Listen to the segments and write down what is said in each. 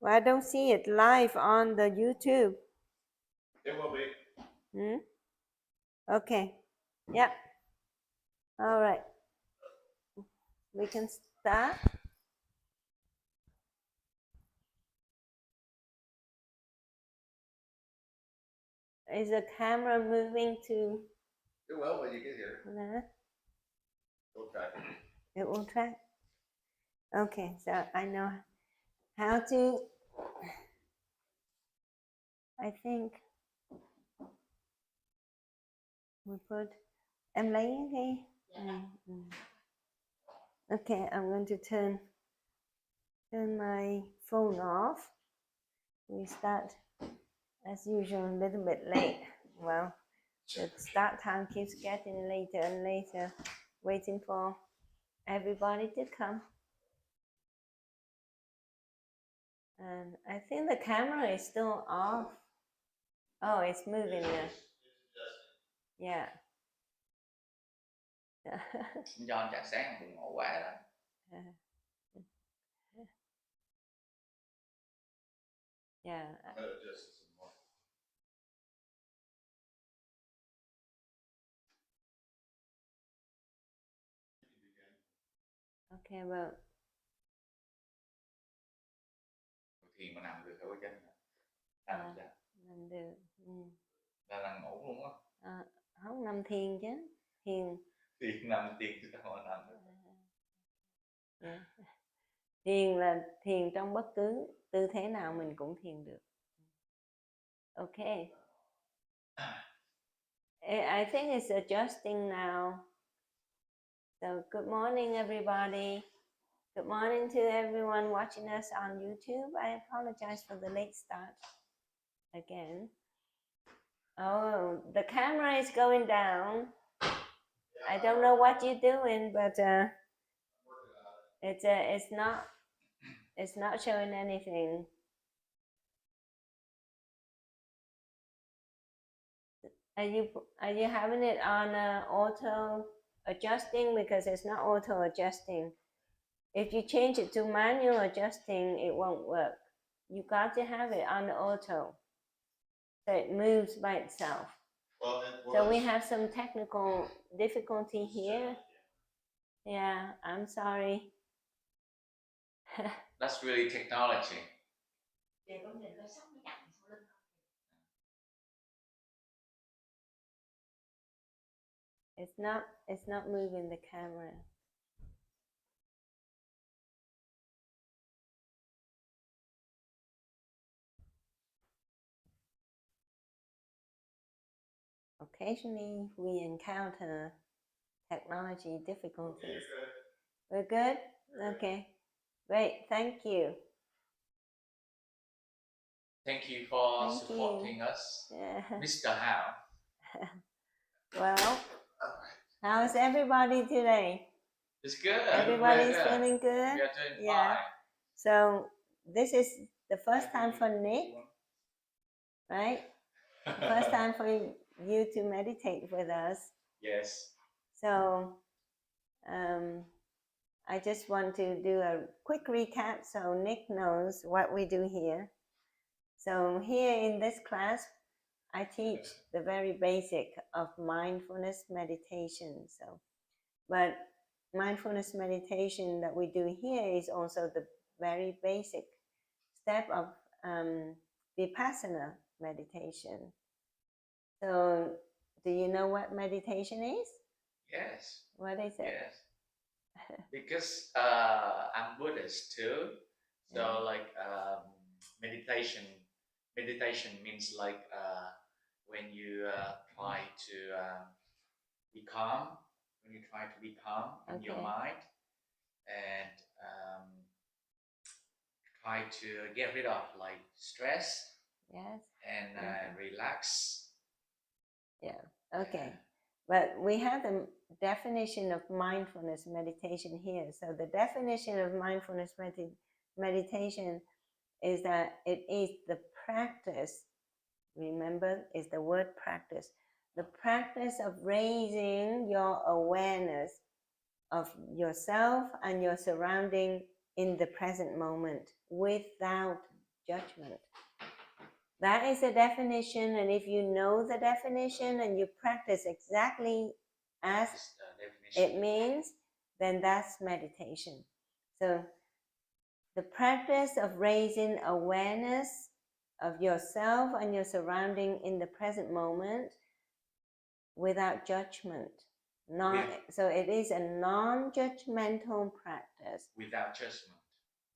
Well, I don't see it live on the YouTube. It will be. Okay. Yep. All right. We can start. Is the camera moving to? It will when you get here. No. It will track. It will track. Okay, so I know how to. I think we put. Em lấy cái. Okay, I'm going to turn my phone off. We start as usual a little bit late. Well, the start time keeps getting later and later, waiting for everybody to come. And I think the camera is still off. Oh, it's moving now. Yeah. John chắc sáng buồn ngủ quá đó. Yeah. Okay, well. Thiền mà nằm được thôi chứ. Nằm được. Là ngủ luôn á. Không nằm thiền chứ. Thiền nằm thiền chứ sao mà nằm được. Yeah. Thiền là thiền trong bất cứ tư thế nào mình cũng thiền được. Okay. I think it's adjusting now. So good morning, everybody. Good morning to everyone watching us on YouTube. I apologize for the late start again. Oh, the camera is going down. I don't know what you're doing, but it's not showing anything. Are you having it on auto adjusting? Because it's not auto adjusting. If you change it to manual adjusting, it won't work. You got to have it on auto, so it moves by itself. Well, so we have some technical difficulty here. Yeah, I'm sorry. That's really technology. It's not moving the camera. Occasionally we encounter technology difficulties. We're good? Okay. Great, thank you. Thank you for supporting us, Mr. Hao. Well, how's everybody today? It's good. Everybody's feeling good? We are doing fine. So this is the first time for Nick, right? First time for you to meditate with us. Yes. So I just want to do a quick recap so Nick knows what we do here. So here in this class, I teach the very basic of mindfulness meditation. But mindfulness meditation that we do here is also the very basic step of vipassana meditation. So do you know what meditation is? Yes. What is it? Yes. Because I'm Buddhist too. So meditation means like when you try to be calm, when you try to be calm in your mind and try to get rid of like stress. Yes. And relax. Yeah. Okay. But we have the definition of mindfulness meditation here. So the definition of mindfulness meditation is that it is the practice, remember, is the word practice, the practice of raising your awareness of yourself and your surrounding in the present moment without judgment. That is the definition, and if you know the definition and you practice exactly as it means, then that's meditation. So the practice of raising awareness of yourself and your surrounding in the present moment without judgment. So it is a non-judgmental practice. Without judgment.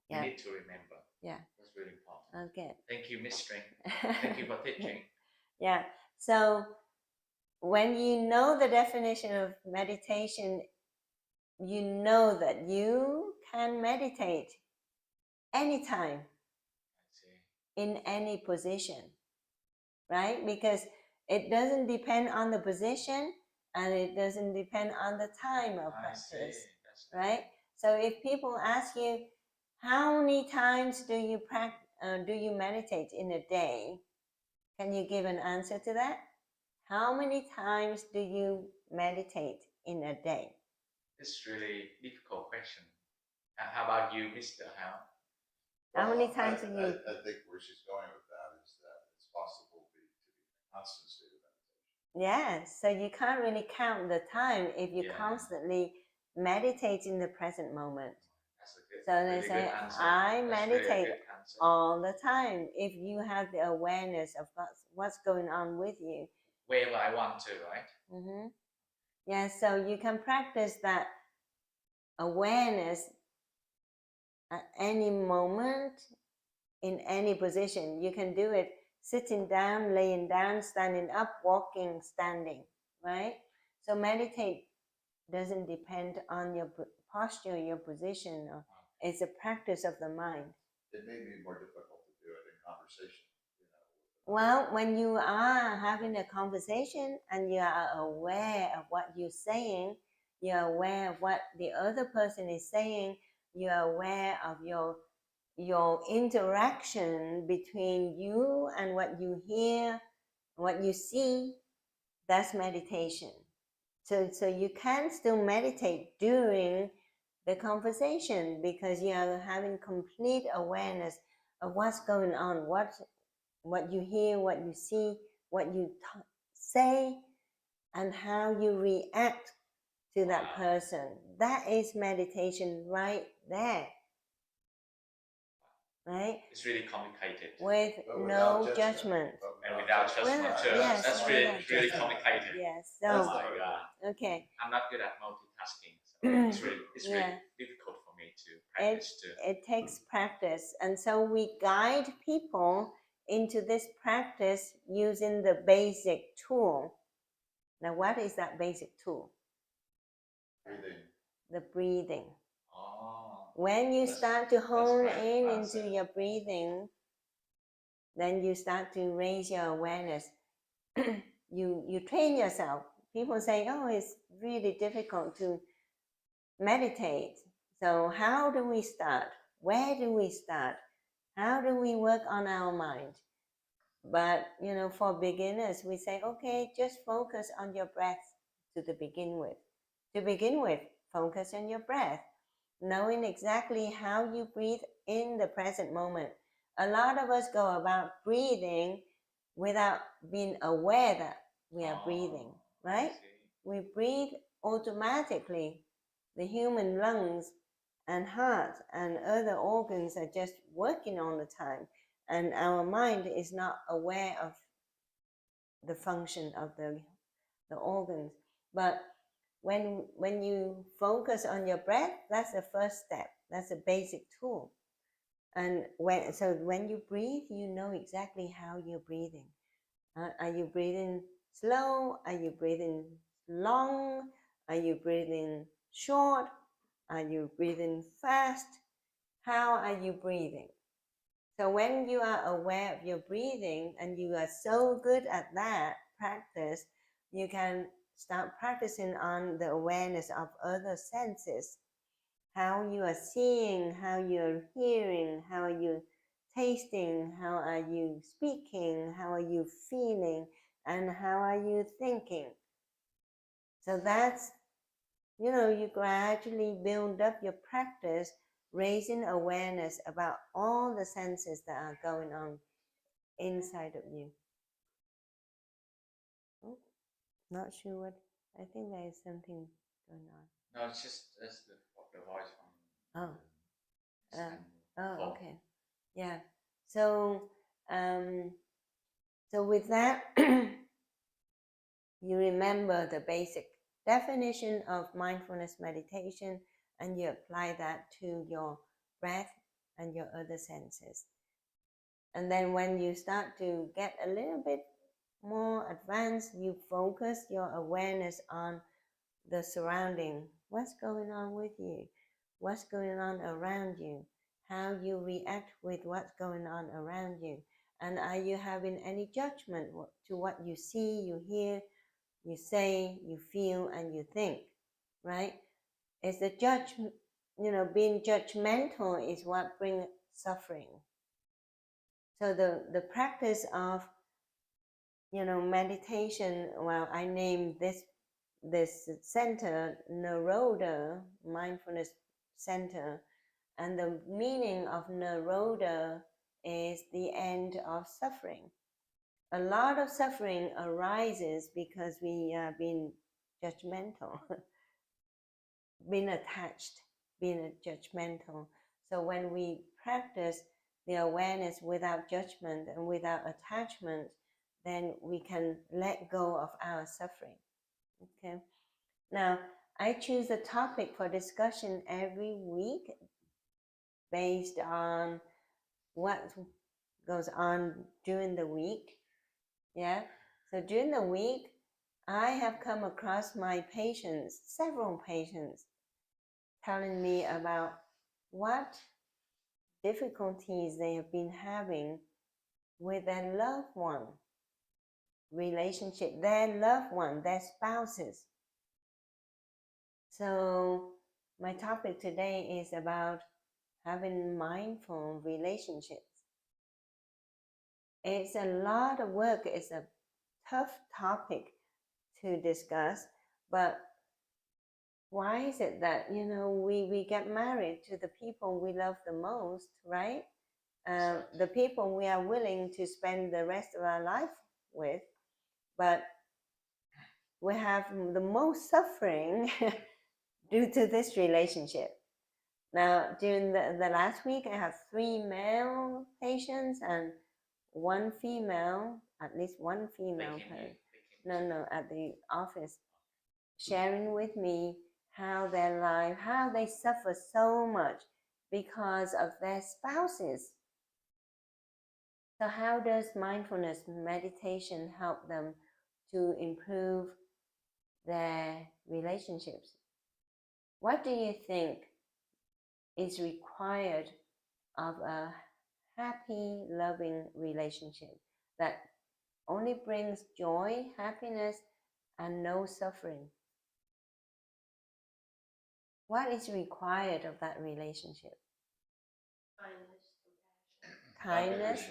Yeah. We need to remember. Yeah. That's really important. Okay. Thank you, Miss String. Thank you for teaching. Yeah. So when you know the definition of meditation, you know that you can meditate anytime, in any position, right? Because it doesn't depend on the position and it doesn't depend on the time of practice, right? So if people ask you, how many times do you meditate in a day? Can you give an answer to that? How many times do you meditate in a day? It's really difficult question. How about you, Mr. Hao? How many times do you? I think where she's going with that is that it's possible to be in a constant state of meditation. Yeah, so you can't really count the time if you constantly meditate in the present moment. So they say, I meditate all the time. If you have the awareness of what's going on with you. Wherever I want to, right? Mm-hmm. Yeah, so you can practice that awareness at any moment, in any position. You can do it sitting down, laying down, standing up, walking, standing, right? So meditate doesn't depend on your posture, your position. It's a practice of the mind. It may be more difficult to do it in conversation. Well, when you are having a conversation and you are aware of what you're saying, you're aware of what the other person is saying, you're aware of your interaction between you and what you hear, what you see, that's meditation. So you can still meditate during the conversation because you are having complete awareness of what's going on, what you hear, what you see, what you say, and how you react to that person. That is meditation right there. Right? It's really complicated. With no judgment. And without judgment too. Yes, that's really complicated. Yes. So, oh my God. Okay. I'm not good at multitasking. So it's really difficult for me to practice too. It takes practice. And so we guide people into this practice using the basic tool. Now, what is that basic tool? Breathing. The breathing. Oh, when you start to hone in into your breathing, then you start to raise your awareness. you train yourself. People say, oh, it's really difficult to meditate. So how do we start? Where do we start? How do we work on our mind? But, for beginners, we say, okay, just focus on your breath to begin with. To begin with, focus on your breath, knowing exactly how you breathe in the present moment. A lot of us go about breathing without being aware that we are breathing, right? We breathe automatically. The human lungs and heart and other organs are just working all the time. And our mind is not aware of the function of the organs. But when you focus on your breath, that's the first step. That's a basic tool. And when you breathe, you know exactly how you're breathing. Are you breathing slow? Are you breathing long? Are you breathing short? Are you breathing fast? How are you breathing? So when you are aware of your breathing and you are so good at that practice, you can start practicing on the awareness of other senses. How you are seeing, how you're hearing, how are you tasting, how are you speaking, how are you feeling, and how are you thinking. So that's, you gradually build up your practice raising awareness about all the senses that are going on inside of you. Oh, not sure what. I think there is something going on. No, it's just that's the voice from. Okay. Yeah. So, so with that, you remember the basic definition of mindfulness meditation, and you apply that to your breath and your other senses. And then when you start to get a little bit more advanced, you focus your awareness on the surrounding. What's going on with you? What's going on around you? How you react with what's going on around you? And are you having any judgment to what you see, you hear, you say, you feel, and you think, right? It's the judgment, being judgmental is what brings suffering. So the practice of, meditation, well, I named this center Nirodha Mindfulness Center, and the meaning of Nirodha is the end of suffering. A lot of suffering arises because we are being judgmental, being attached, being judgmental. So when we practice the awareness without judgment and without attachment, then we can let go of our suffering. Okay. Now, I choose a topic for discussion every week based on what goes on during the week. Yeah. So during the week, I have come across my patients, several patients, telling me about what difficulties they have been having with their loved one relationship, their loved one, their spouses. So my topic today is about having mindful relationships. It's a lot of work. It's a tough topic to discuss, but why is it that, we get married to the people we love the most, right? The people we are willing to spend the rest of our life with, but we have the most suffering due to this relationship. Now, during the last week, I have 3 male patients and 1 female, at least 1 female person. No, at the office, sharing with me how their life, how they suffer so much because of their spouses. So how does mindfulness meditation help them to improve their relationships? What do you think is required of a happy, loving relationship that only brings joy, happiness, and no suffering? What is required of that relationship? Kindness,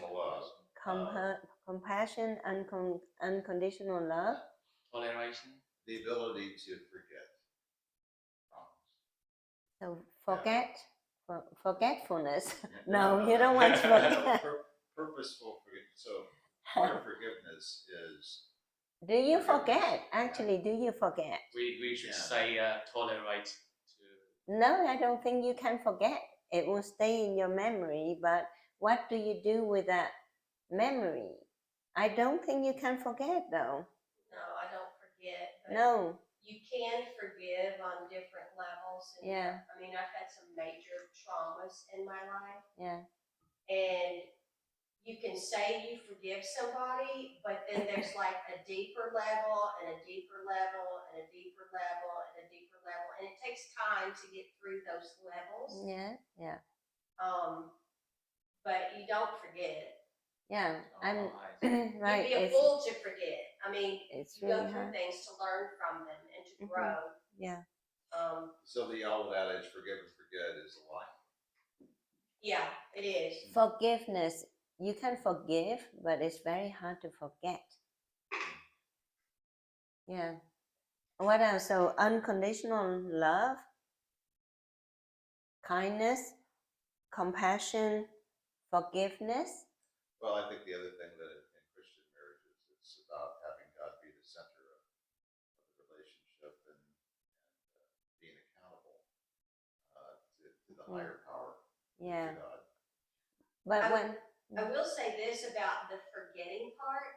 compassion, unconditional love, toleration, the ability to forget. So forgetfulness. No, you don't want to forget. Purposeful forgiveness. So part of forgiveness is. Do you forget? Actually, do you forget? We should say tolerate. No, I don't think you can forget. It will stay in your memory, but what do you do with that memory? I don't think you can forget, though. No, I don't forget. But no. You can forgive on different levels. And yeah. I mean, I've had some major traumas in my life. Yeah. And you can say you forgive somebody, but then there's like a deeper level and a deeper level and a deeper level and a deeper level. And it takes time to get through those levels. Yeah, yeah. But you don't forget. Yeah, I'm right. You'd be a fool to forget. I mean, it's you really go through hard. things to learn from them and to grow. Yeah. So the old adage, forgive and forget, is a lie. Yeah, it is. Forgiveness, you can forgive, but it's very hard to forget. Yeah. What else? So unconditional love, kindness, compassion, forgiveness. Well, I think the other thing that in Christian marriages, it's about having God be the center of the relationship and being accountable to the higher power, Yeah. to God. But I will say this about the forgetting part.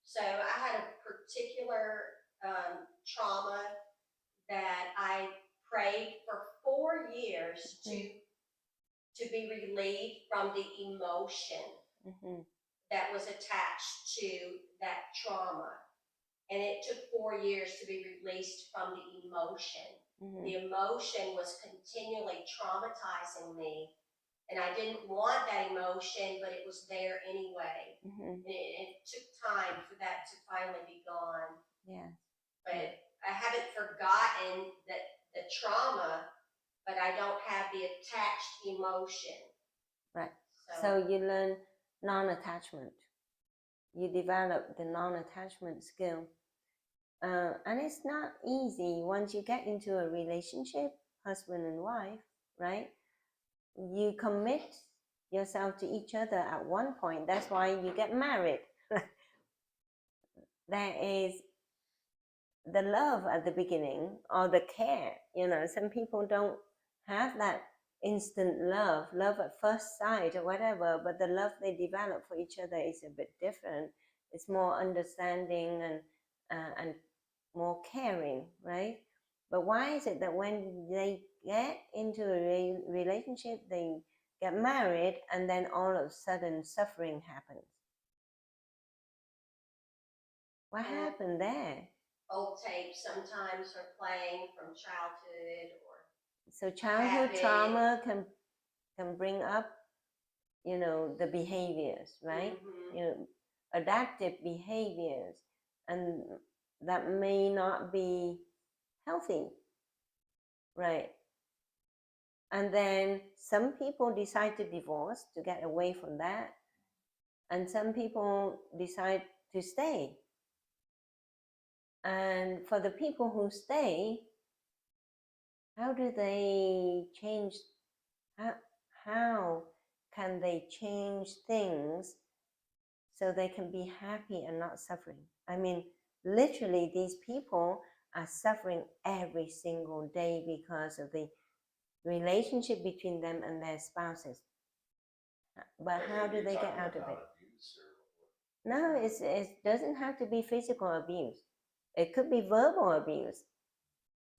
So I had a particular trauma that I prayed for 4 years to be relieved from the emotion that was attached to that trauma. And it took 4 years to be released from the emotion. The emotion was continually traumatizing me. And I didn't want that emotion, but it was there anyway. And it took time for that to finally be gone. Yeah. But I haven't forgotten the trauma, but I don't have the attached emotion. Right. So you learn non-attachment. You develop the non-attachment skill. And it's not easy once you get into a relationship, husband and wife, right? You commit yourself to each other at one point. That's why you get married. There is the love at the beginning or the care. Some people don't have that instant love at first sight or whatever, but the love they develop for each other is a bit different. It's more understanding and more caring, right? But why is it that when they get into a relationship, they get married, and then all of a sudden suffering happens? What happened there? Old tapes sometimes are playing from childhood, or so childhood trauma can bring up, the behaviors, right? Adaptive behaviors, and that may not be healthy, right? And then some people decide to divorce to get away from that, and some people decide to stay. And for the people who stay, how do they change? How can they change things so they can be happy and not suffering? I mean, literally, these people are suffering every single day because of the relationship between them and their spouses. But how do they get out of it? No, it doesn't have to be physical abuse. It could be verbal abuse.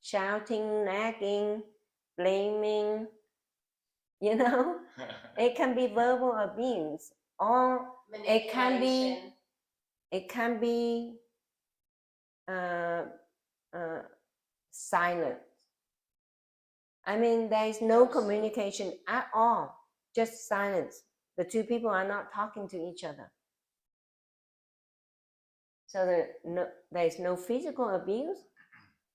Shouting, nagging, blaming, it can be verbal abuse, or it can be silent. I mean, there is no communication at all, just silence. The two people are not talking to each other. So there is no physical abuse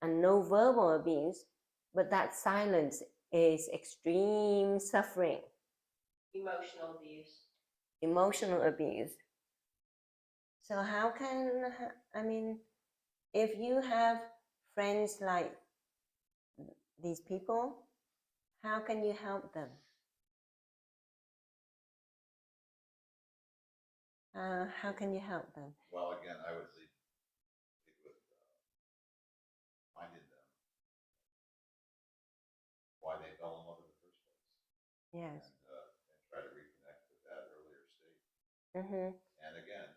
and no verbal abuse, but that silence is extreme suffering. Emotional abuse. So how can, if you have friends like these people, how can you help them? How can you help them? Well, again, I would lead with reminding them why they fell in love in the first place. Yes. And try to reconnect with that earlier state. And again,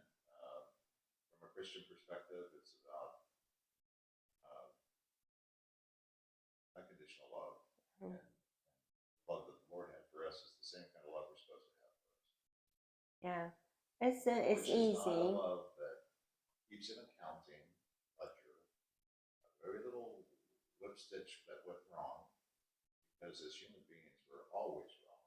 from a Christian perspective, it's about unconditional love. And love that the Lord had for us is the same kind of love we're supposed to have for us. Yeah, it's easy. Which is not a love that keeps an accounting ledger, a very little lip stitch that went wrong, because as human beings, we're always wrong,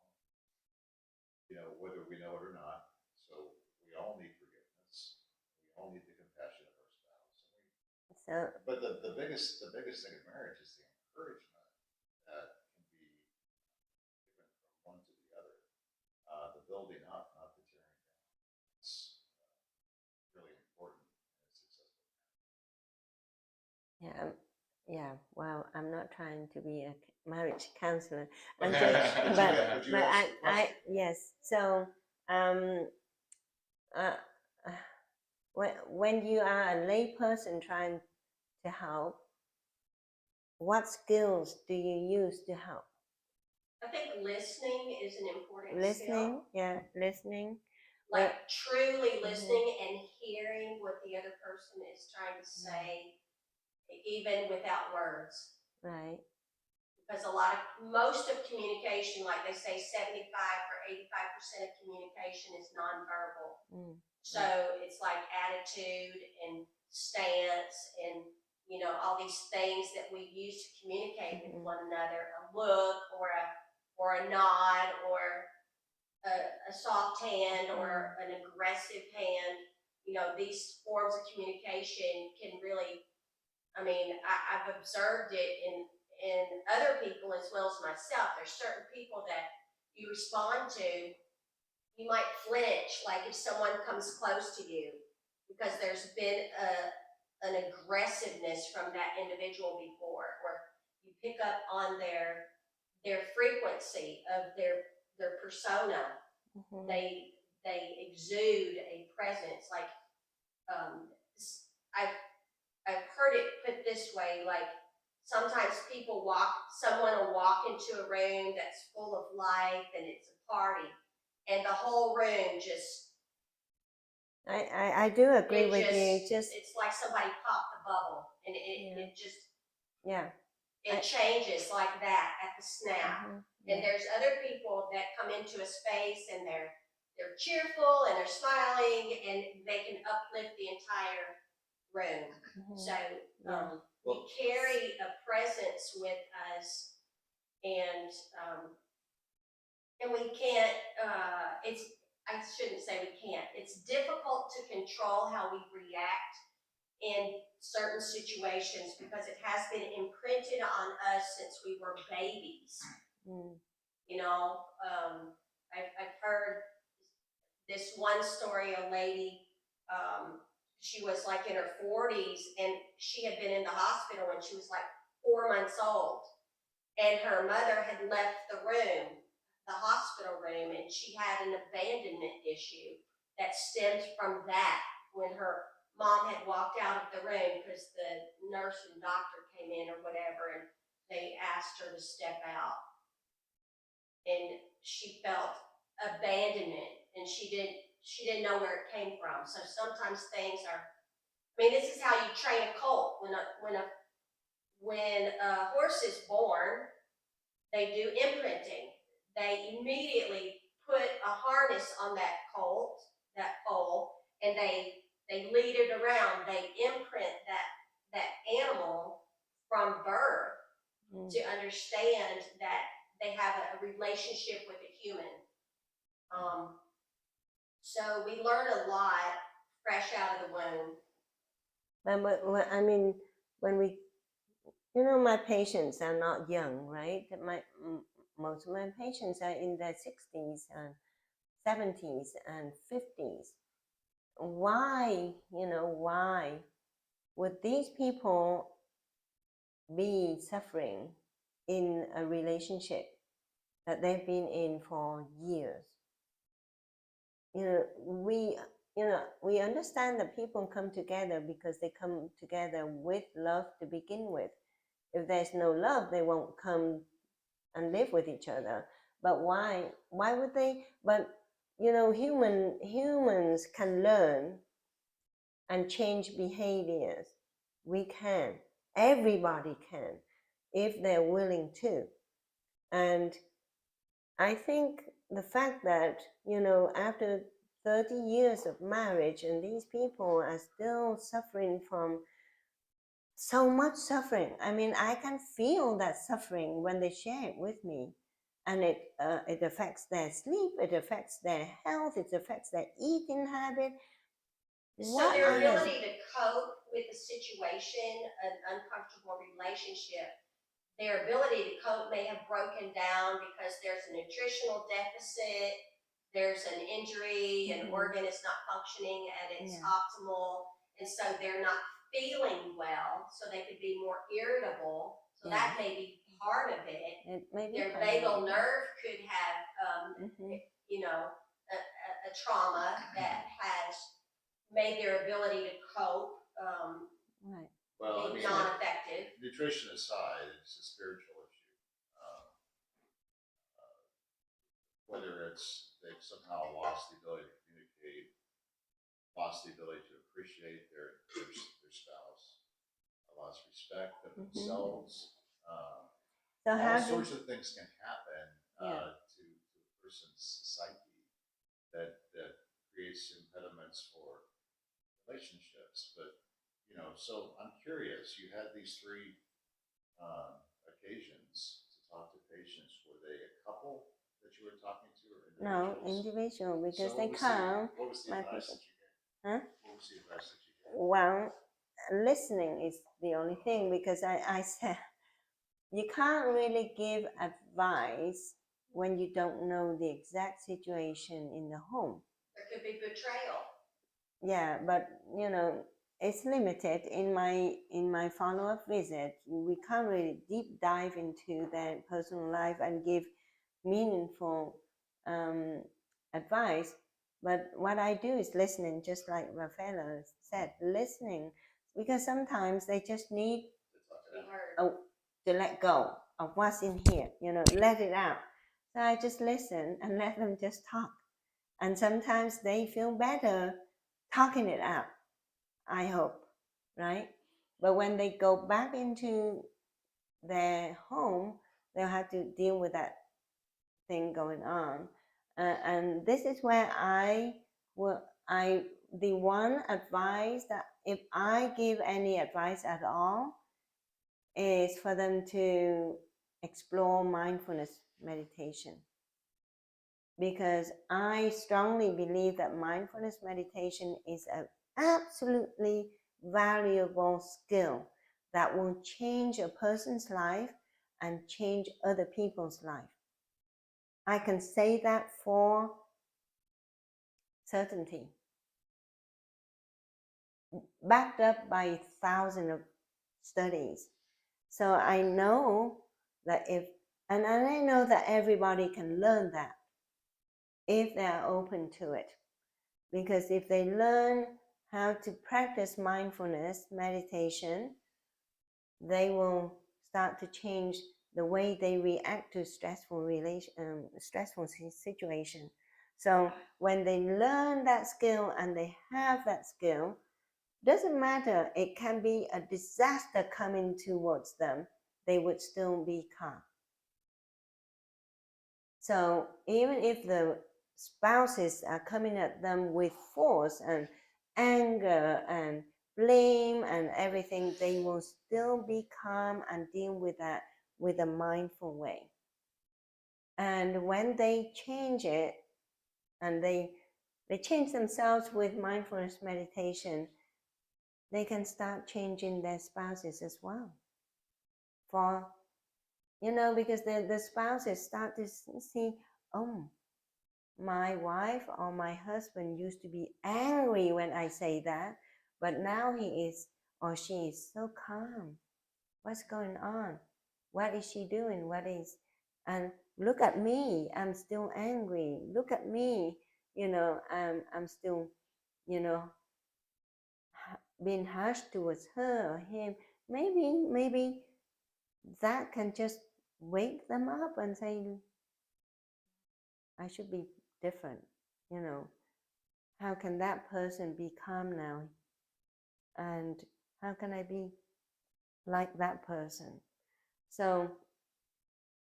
whether we know it or not. So we all need forgiveness. We all need the compassion of our spouse. But the biggest thing in marriage is the encouragement that can be given from one to the other, the building up, not the tearing down. It's really important in a successful marriage. Yeah, well, I'm not trying to be a marriage counselor. But Yes. So, uh, when you are a lay person trying to help, what skills do you use to help? I think listening is an important Listening, skill. yeah, listening. Like truly listening and hearing what the other person is trying to say, even without words. Right. Because most of communication, like they say 75 or 85% of communication is nonverbal. So it's like attitude and stance and, you know, all these things that we use to communicate with one another, a look or a nod or a soft hand or an aggressive hand. You know, these forms of communication can really, I mean, I've observed it in other people as well as myself. There's certain people that you respond to, you might flinch, like if someone comes close to you, because there's been an aggressiveness from that individual before, or you pick up on their frequency of their persona. They exude a presence. Like I've heard it put this way, like sometimes someone will walk into a room that's full of life and it's a party, and the whole room just. I do agree with you. It's like somebody popped the bubble, and it just. Yeah. It changes like that at the snap. And there's other people that come into a space and they're cheerful and they're smiling and they can uplift the entire room. So we carry a presence with us, and we can't. I shouldn't say we can't. It's difficult to control how we react in certain situations because it has been imprinted on us since we were babies. You know, I've heard this one story, a lady, she was like in her 40s and she had been in the hospital when she was like 4 months old. And her mother had left the room, the hospital room, and she had an abandonment issue that stemmed from that when her mom had walked out of the room because the nurse and doctor came in or whatever, and they asked her to step out. And she felt abandonment, and she didn't know where it came from. So sometimes things are. I mean, this is how you train a colt. When a horse is born, they do imprinting. They immediately put a harness on that colt, that foal, and they lead it around. They imprint that animal from birth to understand that they have a relationship with a human. So we learn a lot fresh out of the womb. But I mean, when we, you know, my patients are not young, right? Most of my patients are in their 60s and 70s and 50s. Why would these people be suffering in a relationship that they've been in for years? We understand that people come together because they come together with love to begin with. If there's no love, they won't come and live with each other. But why would they? But humans can learn and change behaviors. We can. Everybody can, if they're willing to. And I think the fact that, after 30 years of marriage and these people are still suffering from so much suffering. I mean, I can feel that suffering when they share it with me. And it affects their sleep, it affects their health, it affects their eating habit. So their ability to cope with a situation, an uncomfortable relationship, their ability to cope may have broken down because there's a nutritional deficit, there's an injury, an organ is not functioning at its optimal, and so they're not feeling well, so they could be more irritable. So that may be part of it. Their vagal nerve could have, you know, a trauma that has made their ability to cope Well, I mean, non-effective. Nutrition aside, it's a spiritual issue. Whether it's they've somehow lost the ability to communicate, lost the ability to appreciate their spouse, lost respect of themselves. So all sorts of things can happen to a person's psyche that creates impediments for relationships. But you know, so I'm curious. You had these three occasions to talk to patients. Were they a couple that you were talking to, or individuals? No, individual, because So they come. what was the advice that you gave? Huh? What was the advice that you gave? Well, listening is the only thing, because I said you can't really give advice when you don't know the exact situation in the home. There could be betrayal. Yeah, but you know, it's limited. In my follow-up visit, we can't really deep dive into their personal life and give meaningful advice. But what I do is listening, just like Raffaella said, listening, because sometimes they just need to let go of what's in here, you know, let it out. So I just listen and let them just talk. And sometimes they feel better talking it out, I hope, right? But when they go back into their home, they'll have to deal with that thing going on. And this is where the one advice that if I give any advice at all is for them to explore mindfulness meditation. Because I strongly believe that mindfulness meditation is an absolutely valuable skill that will change a person's life and change other people's life. I can say that for certainty, backed up by thousands of studies. So I know that and I know that everybody can learn that if they are open to it. Because if they learn how to practice mindfulness meditation, they will start to change the way they react to stressful situation. So when they learn that skill and they have that skill, doesn't matter, it can be a disaster coming towards them, they would still be calm. So even if the spouses are coming at them with force and anger and blame and everything, they will still be calm and deal with that with a mindful way. And when they change it, and they change themselves with mindfulness meditation, they can start changing their spouses as well. For, you know, because the spouses start to see, oh, my wife or my husband used to be angry when I say that, but now he is or she is so calm. What's going on? What is she doing? And look at me, I'm still angry. Look at me, you know, I'm still, you know, being harsh towards her or him. Maybe that can just wake them up and say, I should be different, you know. How can that person be calm now? And how can I be like that person? So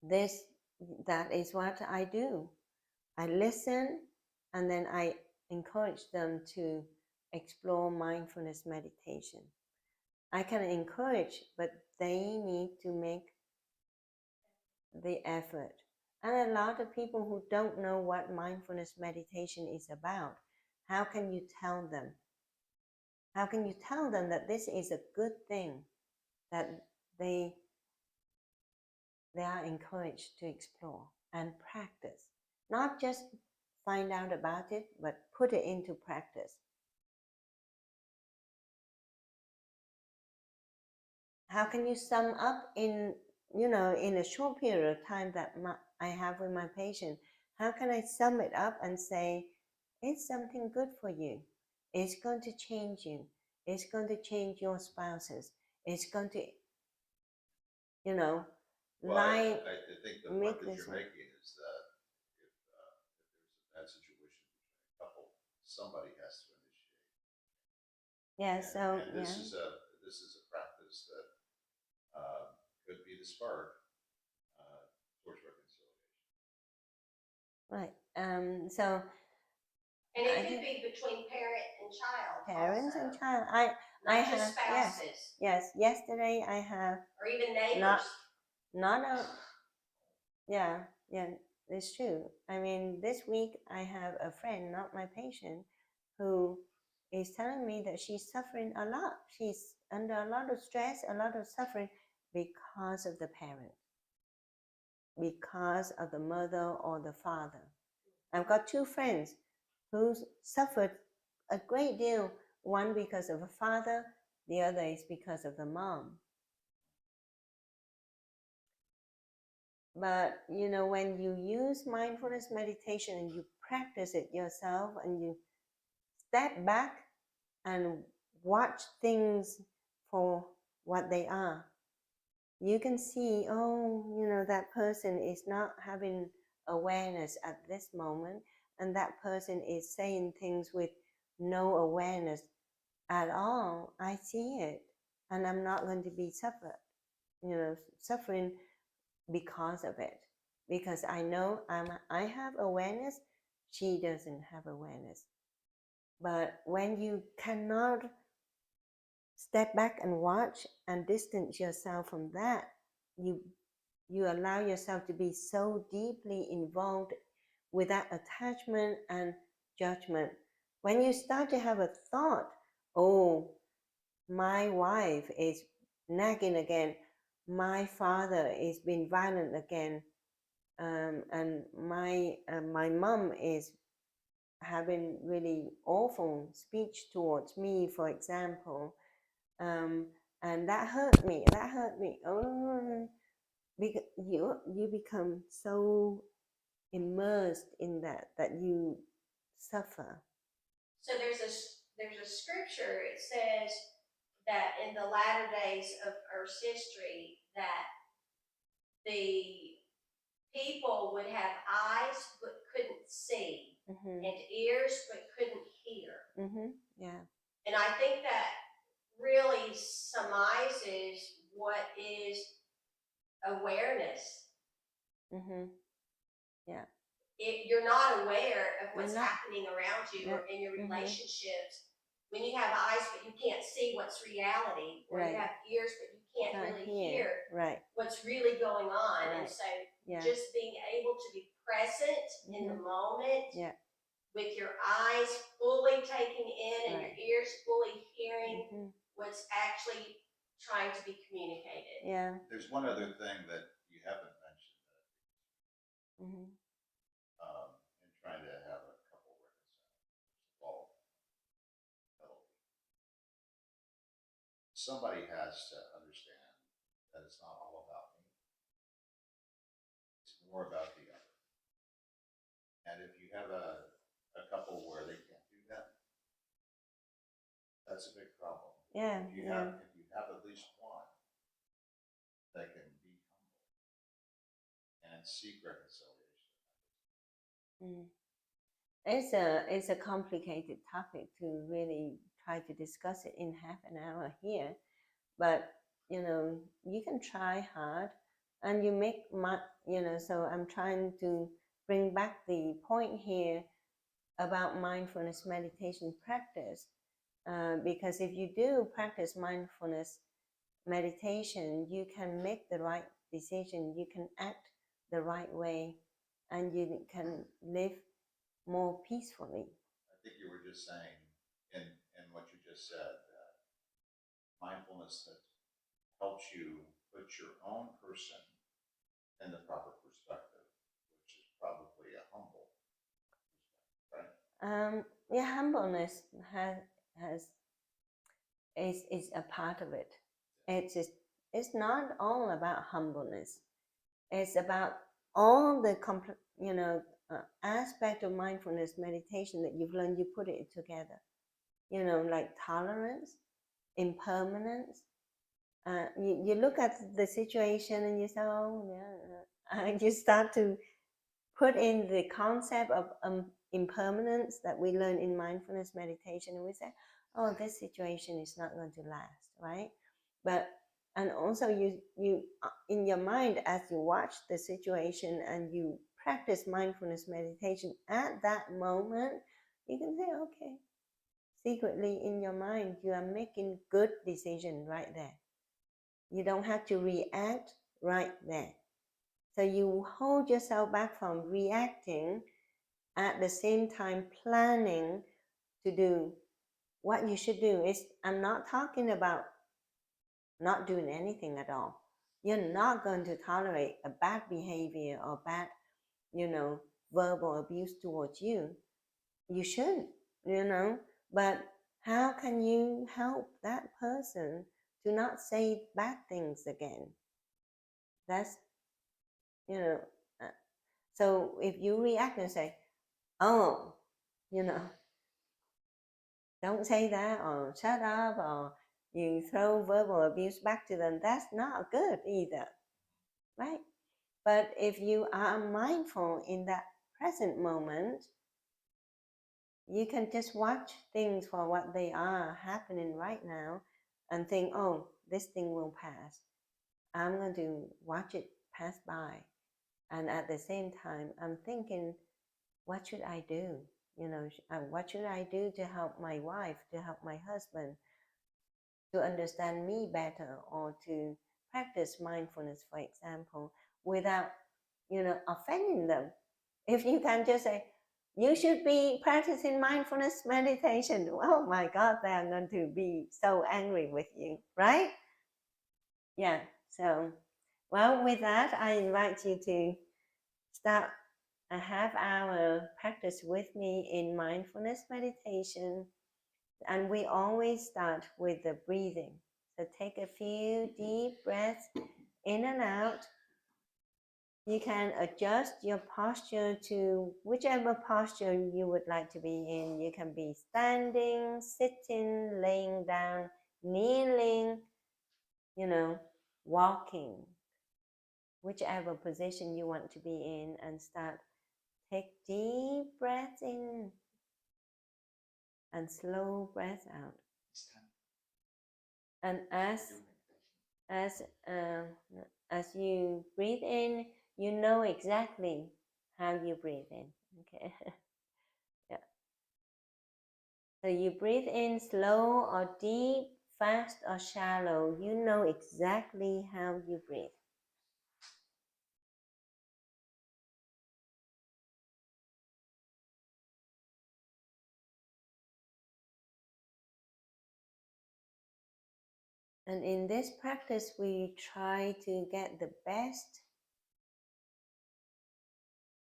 that is what I do. I listen, and then I encourage them to explore mindfulness meditation. I can encourage, but they need to make the effort. And a lot of people who don't know what mindfulness meditation is about, how can you tell them? How can you tell them that this is a good thing, that they are encouraged to explore and practice? Not just find out about it, but put it into practice. how can you sum up in, in a short period of time that I have with my patient, how can I sum it up and say, it's something good for you. It's going to change you. It's going to change your spouses. It's going to, Well, line, I think the make point that this you're making is that if there's a bad situation between a couple, somebody has to initiate. Yeah, And, so, and this is a practice that could be the spark towards reconciliation. Right. So, And it could be between parent and child. Parents also. and child. Not just spouses. Yes. Yesterday I have Or even neighbors. Yeah, it's true. I mean, this week I have a friend, not my patient, who is telling me that she's suffering a lot. She's under a lot of stress, a lot of suffering because of the parent, because of the mother or the father. I've got two friends who suffered a great deal, one because of a father, the other is because of the mom. But when you use mindfulness meditation and you practice it yourself and you step back and watch things for what they are, you can see, that person is not having awareness at this moment, and that person is saying things with no awareness at all. I see it, and I'm not going to be suffering because of it, because I know I have awareness, she doesn't have awareness. But when you cannot step back and watch and distance yourself from that, you allow yourself to be so deeply involved with that attachment and judgment. When you start to have a thought, oh, my wife is nagging again, my father is being violent again, and my mom is having really awful speech towards me, for example, and that hurt me. Oh, because you become so immersed in that you suffer. So there's a scripture. It says that in the latter days of Earth's history, that the people would have eyes but couldn't see, and ears but couldn't hear. Yeah. And I think that really surmises what is awareness. Yeah. You're not aware of what's happening around you or in your relationships. When you have eyes but you can't see what's reality, or you have ears but you can't really hear what's really going on. And so just being able to be present in the moment, with your eyes fully taking in and your ears fully hearing what's actually trying to be communicated. Yeah. There's one other thing that you haven't mentioned in trying to have a couple reconcile. Somebody has to understand that it's not all about me. It's more about the other. And if you have a couple where they can't do that, that's a big problem. Yeah. If you have at least one that can be humble and seek reconciliation. It's a complicated topic to really try to discuss it in half an hour here, but you can try hard, and you make so I'm trying to bring back the point here about mindfulness meditation practice, because if you do practice mindfulness meditation, you can make the right decision, you can act the right way, and you can live more peacefully. I think you were just saying in what you just said that mindfulness that helps you put your own person in the proper perspective, which is probably a humble perspective, right? Humbleness is a part of it. It's just it's not all about humbleness. It's about all the aspect of mindfulness meditation that you've learned. You put it together, like tolerance, impermanence. You look at the situation and you say, oh yeah, and you start to put in the concept of impermanence that we learn in mindfulness meditation, and we say, oh, this situation is not going to last, right? And also you in your mind, as you watch the situation and you practice mindfulness meditation at that moment, you can say, okay, secretly in your mind you are making good decision right there. You don't have to react right there. So you hold yourself back from reacting, at the same time planning to do what you should do. I'm not talking about not doing anything at all. You're not going to tolerate a bad behavior or bad, verbal abuse towards you. You shouldn't, but how can you help that person to not say bad things again? That's, so if you react and say, oh, don't say that, or shut up, or you throw verbal abuse back to them, that's not good either, right? But if you are mindful in that present moment, you can just watch things for what they are happening right now and think, oh, this thing will pass. I'm going to watch it pass by. And at the same time, I'm thinking, what should I do? What should I do to help my wife, to help my husband, to understand me better, or to practice mindfulness, for example, without, offending them. If you can just say, you should be practicing mindfulness meditation, oh my God, they are going to be so angry with you, right? Yeah, so, well, with that, I invite you to start a half-hour practice with me in mindfulness meditation. And we always start with the breathing. So take a few deep breaths in and out. You can adjust your posture to whichever posture you would like to be in. You can be standing, sitting, laying down, kneeling, walking, whichever position you want to be in, and start. Take deep breaths in and slow breath out. And as you breathe in, you know exactly how you breathe in. Okay. Yeah. So you breathe in slow or deep, fast or shallow. You know exactly how you breathe. And in this practice, we try to get the best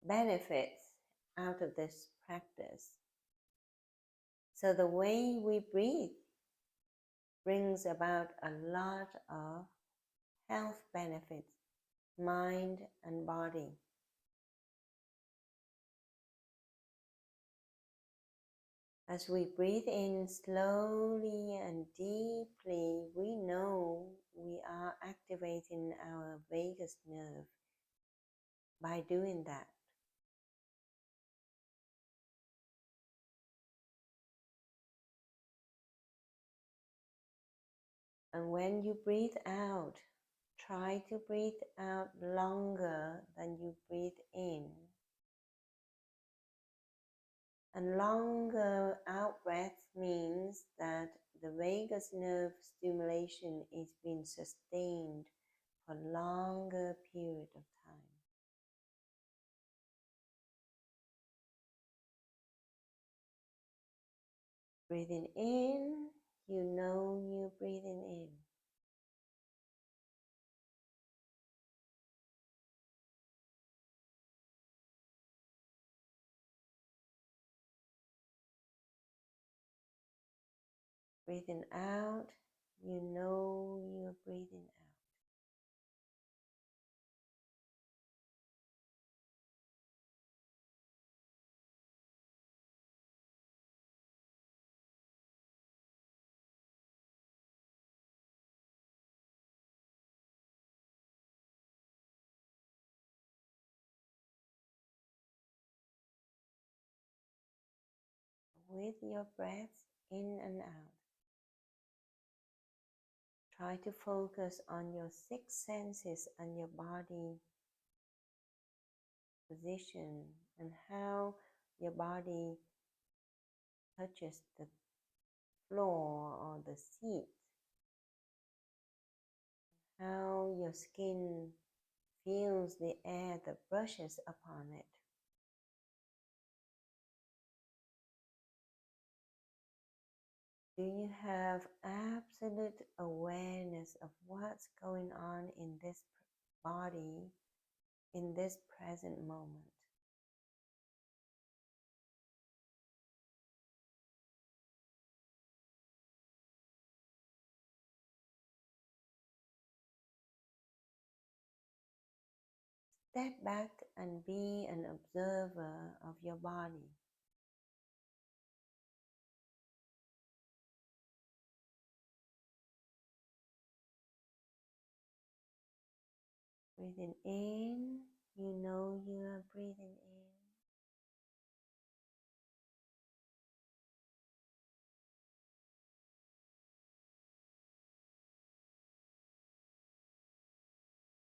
benefits out of this practice. So the way we breathe brings about a lot of health benefits, mind and body. As we breathe in slowly and deeply, we know we are activating our vagus nerve by doing that. And when you breathe out, try to breathe out longer than you breathe in. And longer out breath means that the vagus nerve stimulation is being sustained for a longer period of time. Breathing in, you know you're breathing in. Breathing out, you know you're breathing out. with your breath in and out. Try to focus on your 6 senses and your body position and how your body touches the floor or the seat, how your skin feels the air that brushes upon it. Do you have absolute awareness of what's going on in this body in this present moment? Step back and be an observer of your body. Breathing in, you know you are breathing in.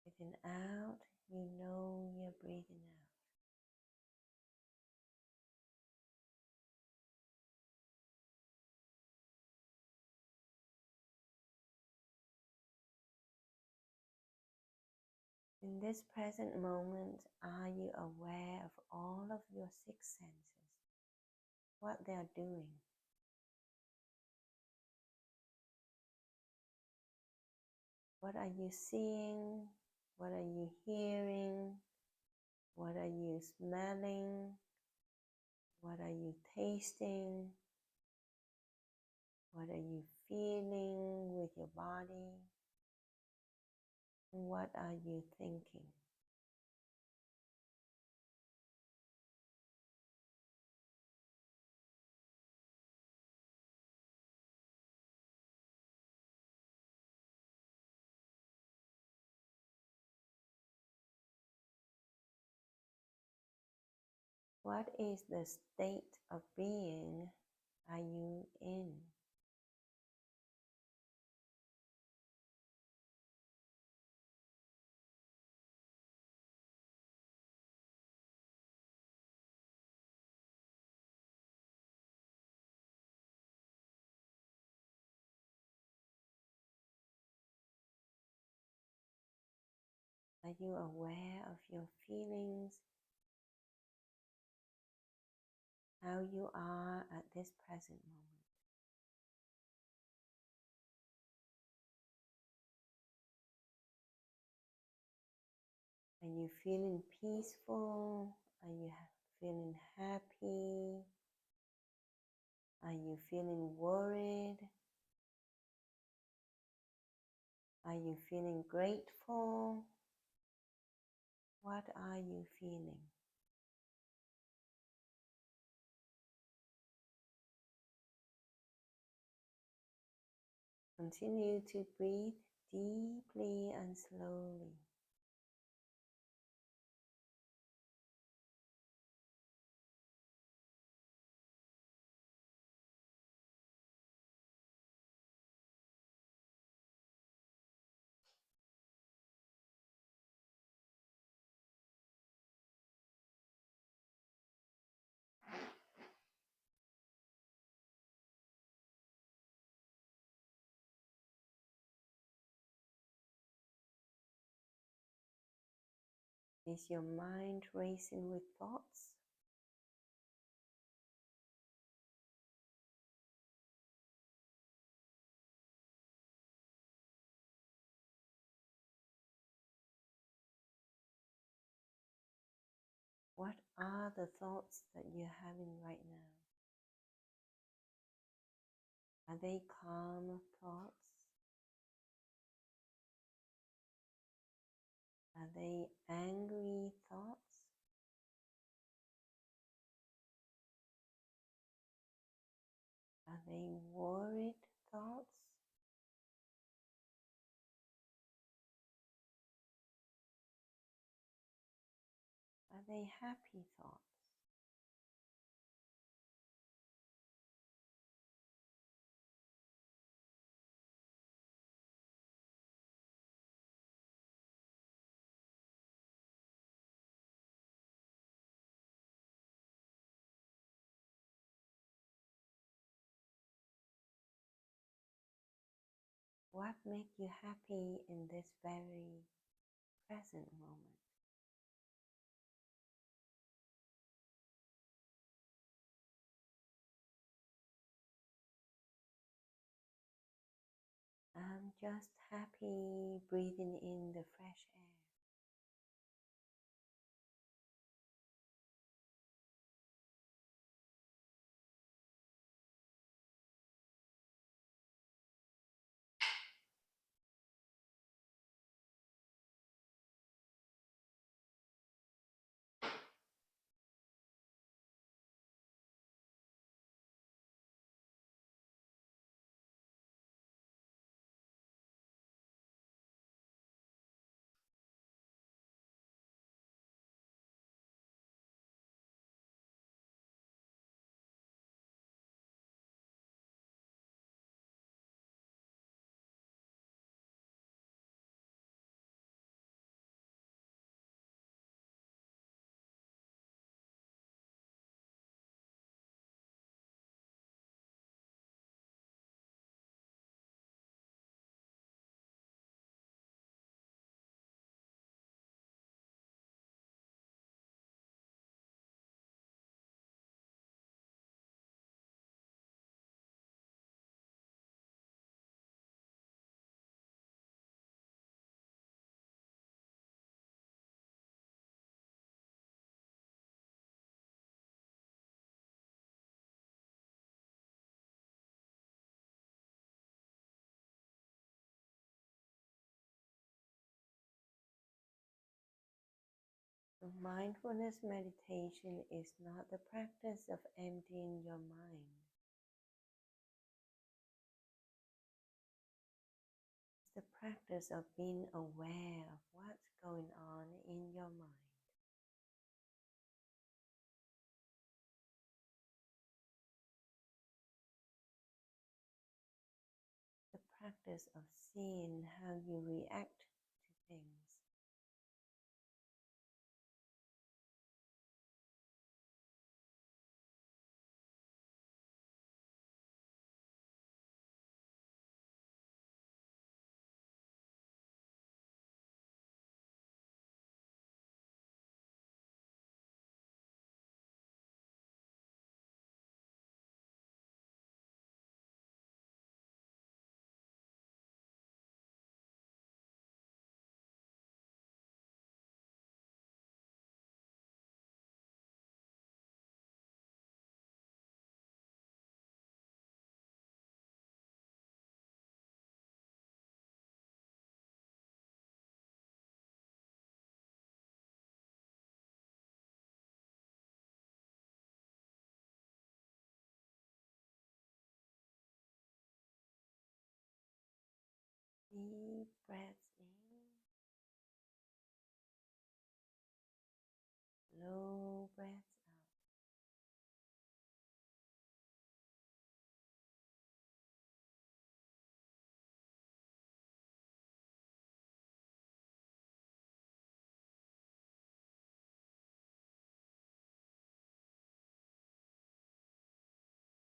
Breathing out, you know you're breathing out. In this present moment, are you aware of all of your 6 senses, what they are doing? What are you seeing? What are you hearing? What are you smelling? What are you tasting? What are you feeling with your body? And what are you thinking? What is the state of being are you in? Are you aware of your feelings? How you are at this present moment? Are you feeling peaceful? Are you feeling happy? Are you feeling worried? Are you feeling grateful? What are you feeling? Continue to breathe deeply and slowly. Is your mind racing with thoughts? What are the thoughts that you're having right now? Are they calm thoughts? Are they angry thoughts? Are they worried thoughts? Are they happy thoughts? What makes you happy in this very present moment? I'm just happy breathing in the fresh air. So mindfulness meditation is not the practice of emptying your mind. It's the practice of being aware of what's going on in your mind. The practice of seeing how you react to things. Deep breaths in, slow breaths out.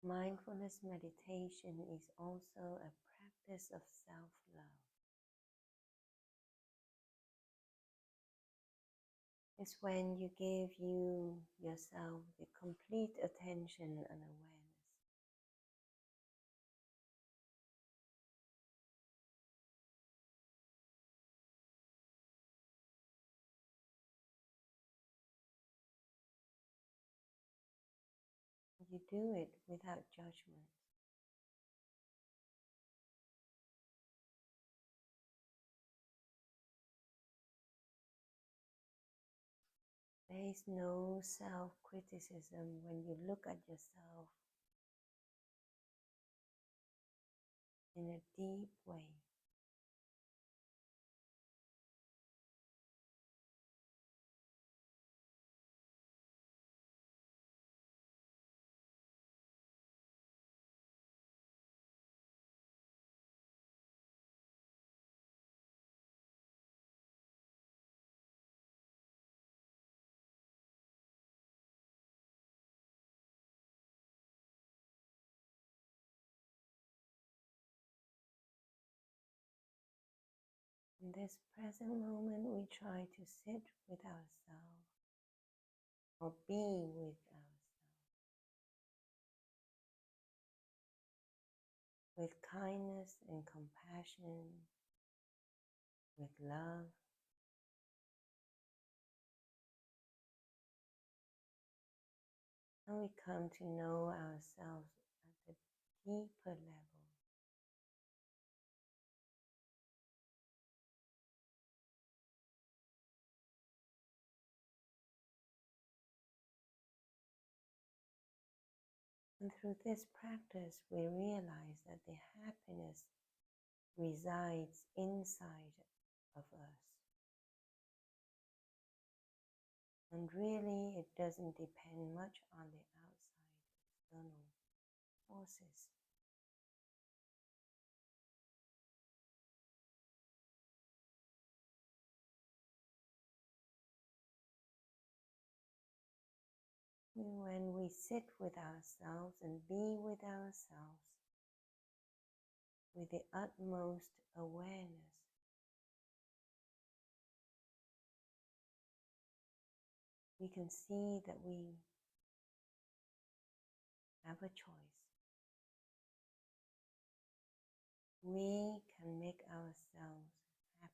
Mindfulness meditation is also a practice of self-love. It's when you give yourself the complete attention and awareness. You do it without judgment. There is no self-criticism when you look at yourself in a deep way. In this present moment, we try to sit with ourselves or be with ourselves with kindness and compassion, with love. And we come to know ourselves at a deeper level. And through this practice, we realize that the happiness resides inside of us. And really, it doesn't depend much on the outside external forces. When we sit with ourselves and be with ourselves with the utmost awareness, we can see that we have a choice. We can make ourselves happy.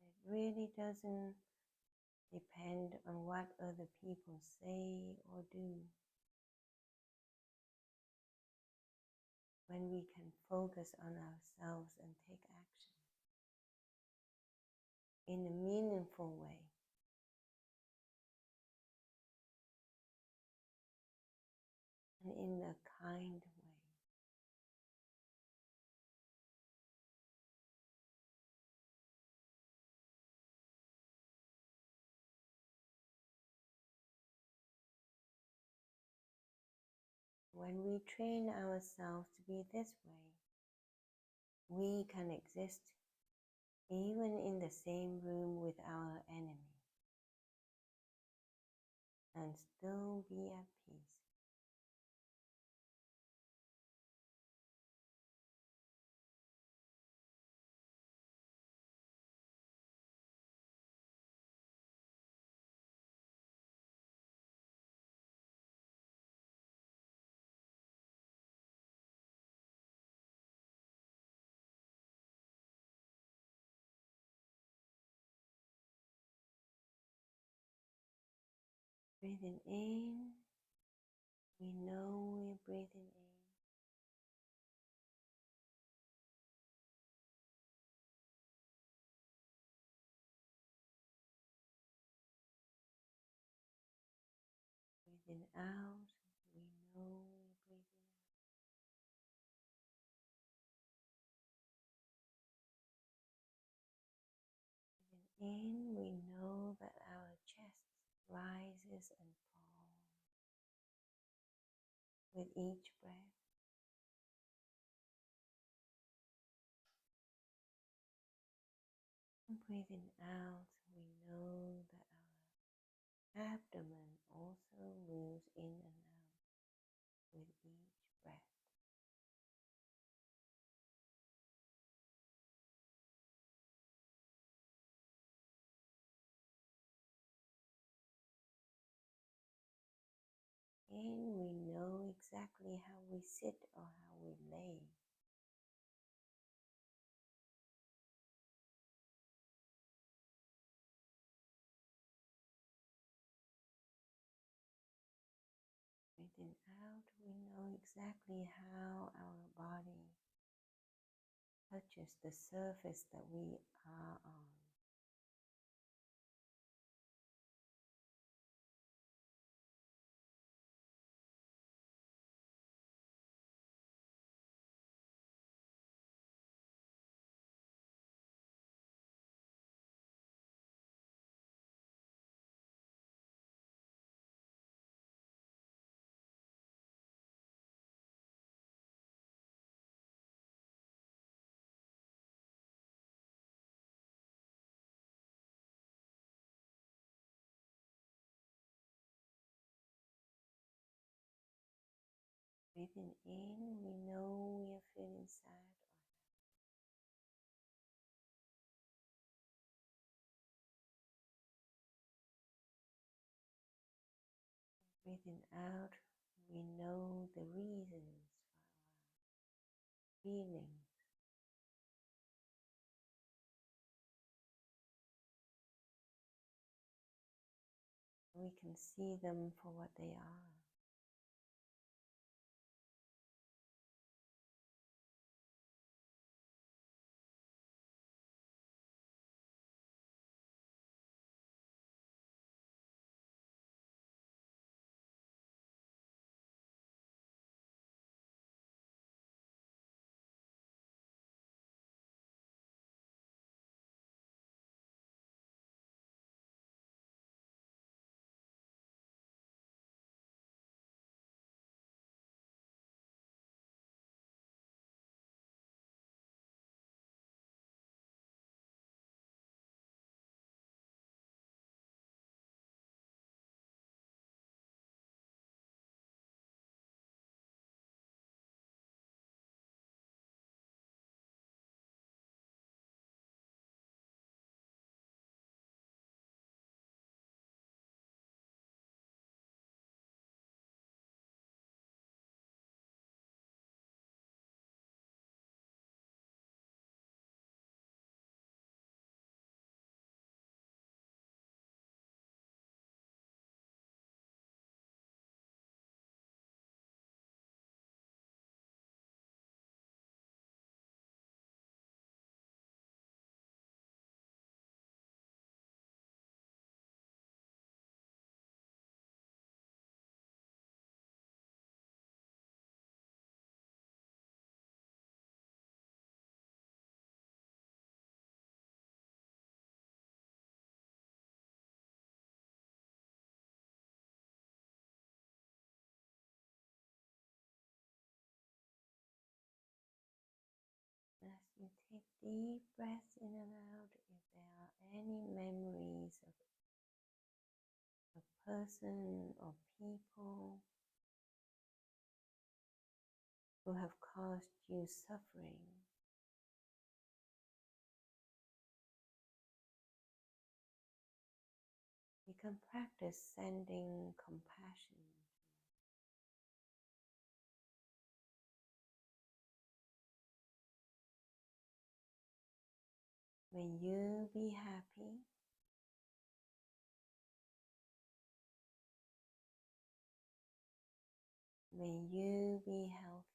It really doesn't depend on what other people say or do. When we can focus on ourselves and take action in a meaningful way, and in a kind way. When we train ourselves to be this way, we can exist even in the same room with our enemy and still be at peace. Breathing in, we know we're breathing in. Breathing out, we know we're breathing out. Breathing in, we know that our chest rises and falls with each breath. And breathing out, we know that our abdomen also moves in and out with each breath. And we know exactly how we sit or how we lay. Breathing out, we know exactly how our body touches the surface that we are on. Breathing in, we know we are feeling sad or happy. Breathing out, we know the reasons for our feelings. We can see them for what they are. As you take deep breaths in and out, if there are any memories of a person or people who have caused you suffering, you can practice sending compassion. May you be happy. May you be healthy.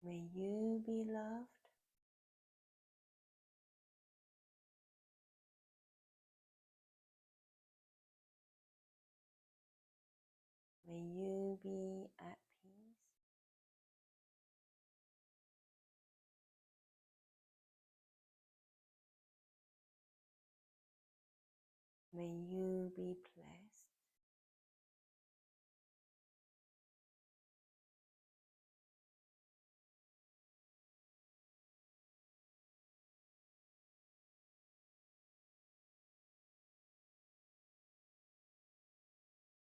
May you be loved. May you be at peace. May you be blessed.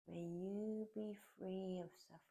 May you be free of suffering.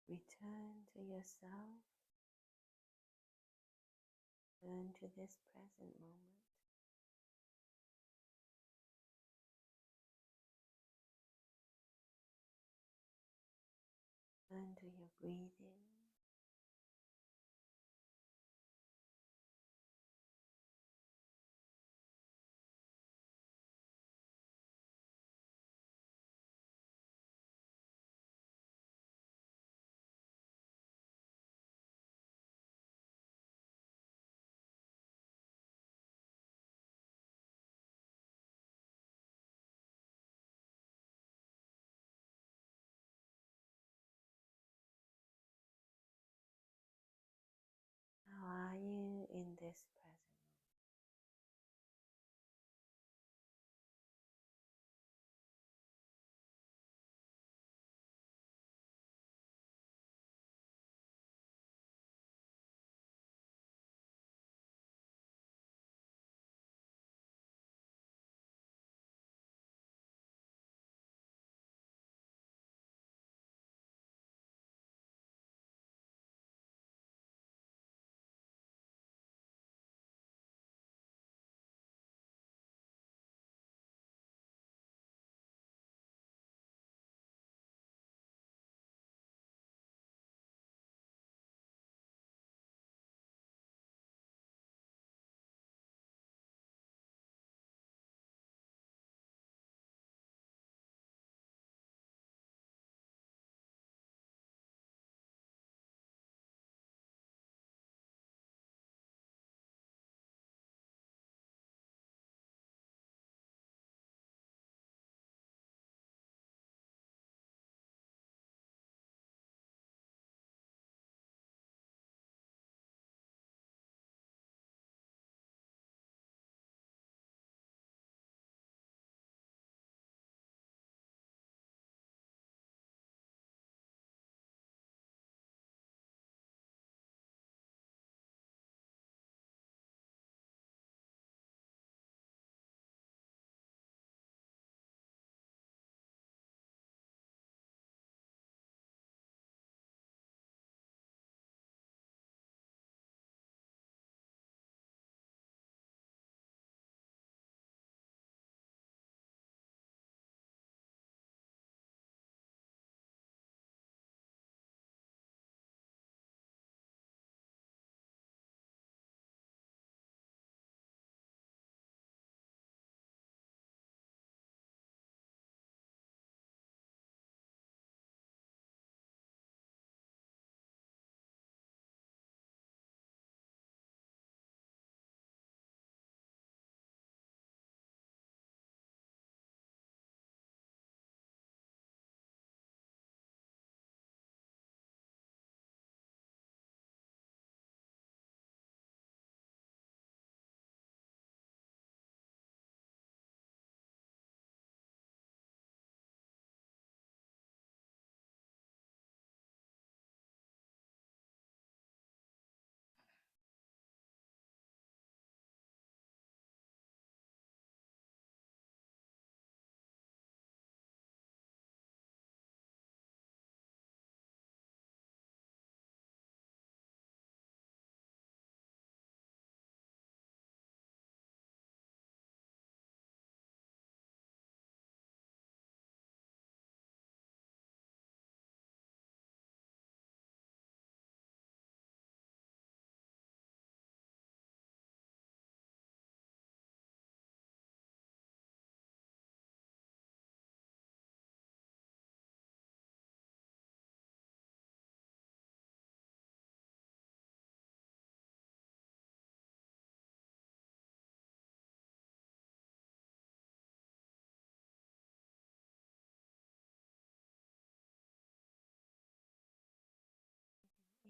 Return to yourself. Turn to this present moment. Turn to your breathing. How are you in this present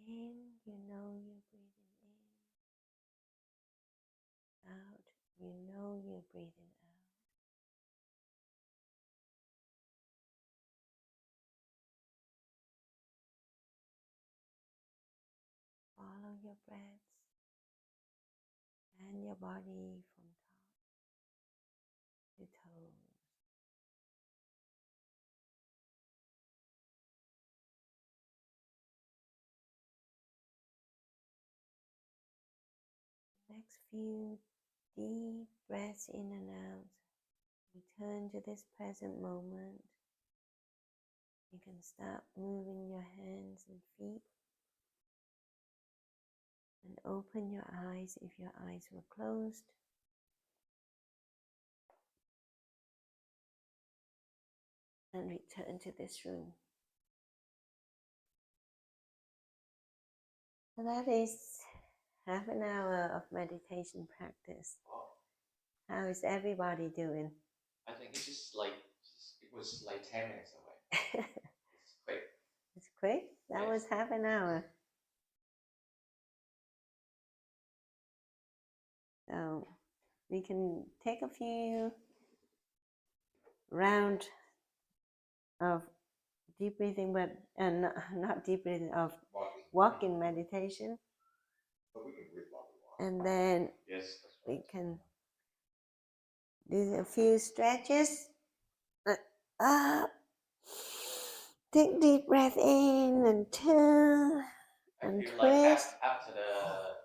moment? In, you know you're breathing in. Out, you know you're breathing out. Follow your breaths and your body from top to toes. few deep breaths in and out. Return to this present moment. You can start moving your hands and feet. And open your eyes if your eyes were closed. And return to this room. So that is half an hour of meditation practice. How is everybody doing? I think it's just like, it was like 10 minutes away. It's quick. It's quick? That was half an hour. So we can take a few rounds of deep breathing, but not deep breathing, of walking meditation. But we can breathe while we walk. And then Yes, we can do a few stretches. Up. Take deep breath in and turn and I feel twist. like after the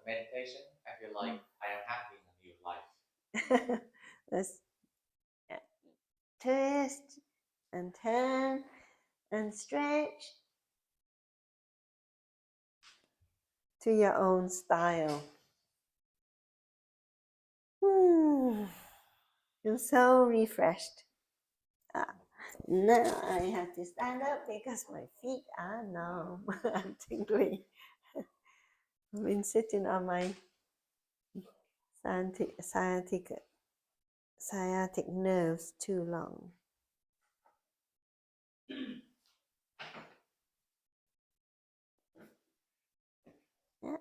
meditation, I feel like I am having a new life. Let's twist and turn and stretch to your own style. Feel so refreshed. Now I have to stand up because my feet are numb. I'm tingly. I've been sitting on my sciatic nerves too long. Yeah.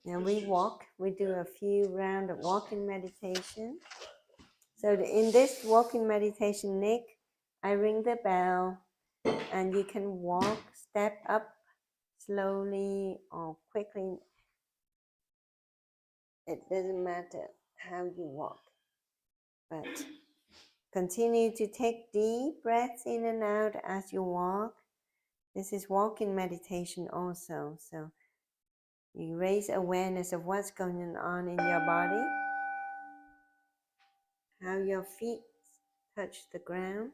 And we walk, we do a few rounds of walking meditation. So in this walking meditation, Nick, I ring the bell and you can walk, step up slowly or quickly. It doesn't matter how you walk, but continue to take deep breaths in and out as you walk. This is walking meditation also. So you raise awareness of what's going on in your body, how your feet touch the ground.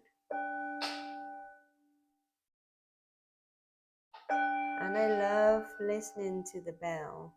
And I love listening to the bell.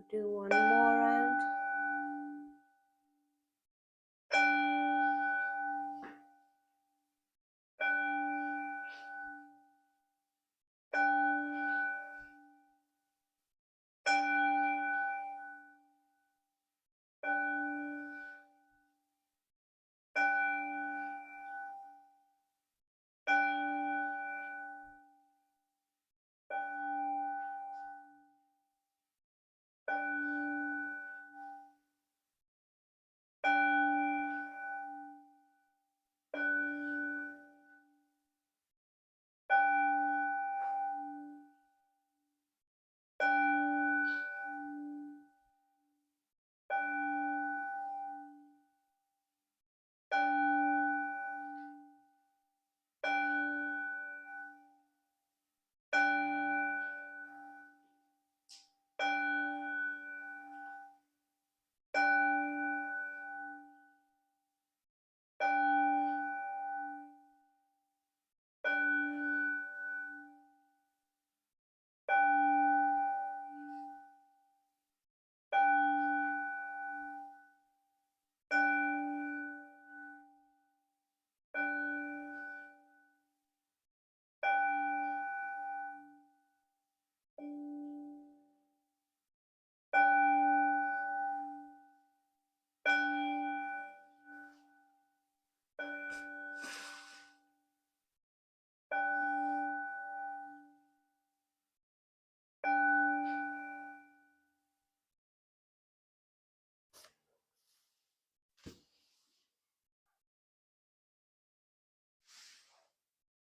We'll do one more round.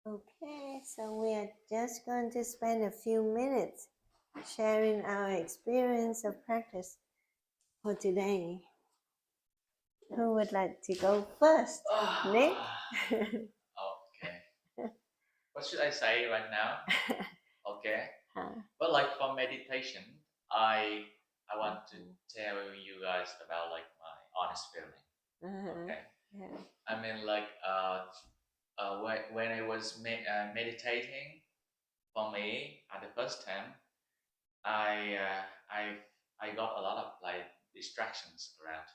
Okay, so we are just going to spend a few minutes sharing our experience of practice for today. Who would like to go first? Nick? Okay. What should I say right now? Okay. Well, like for meditation, I want to tell you guys about like my honest feeling. Okay. Yeah. I mean, like when I was meditating, for me at the first time, I got a lot of like distractions around.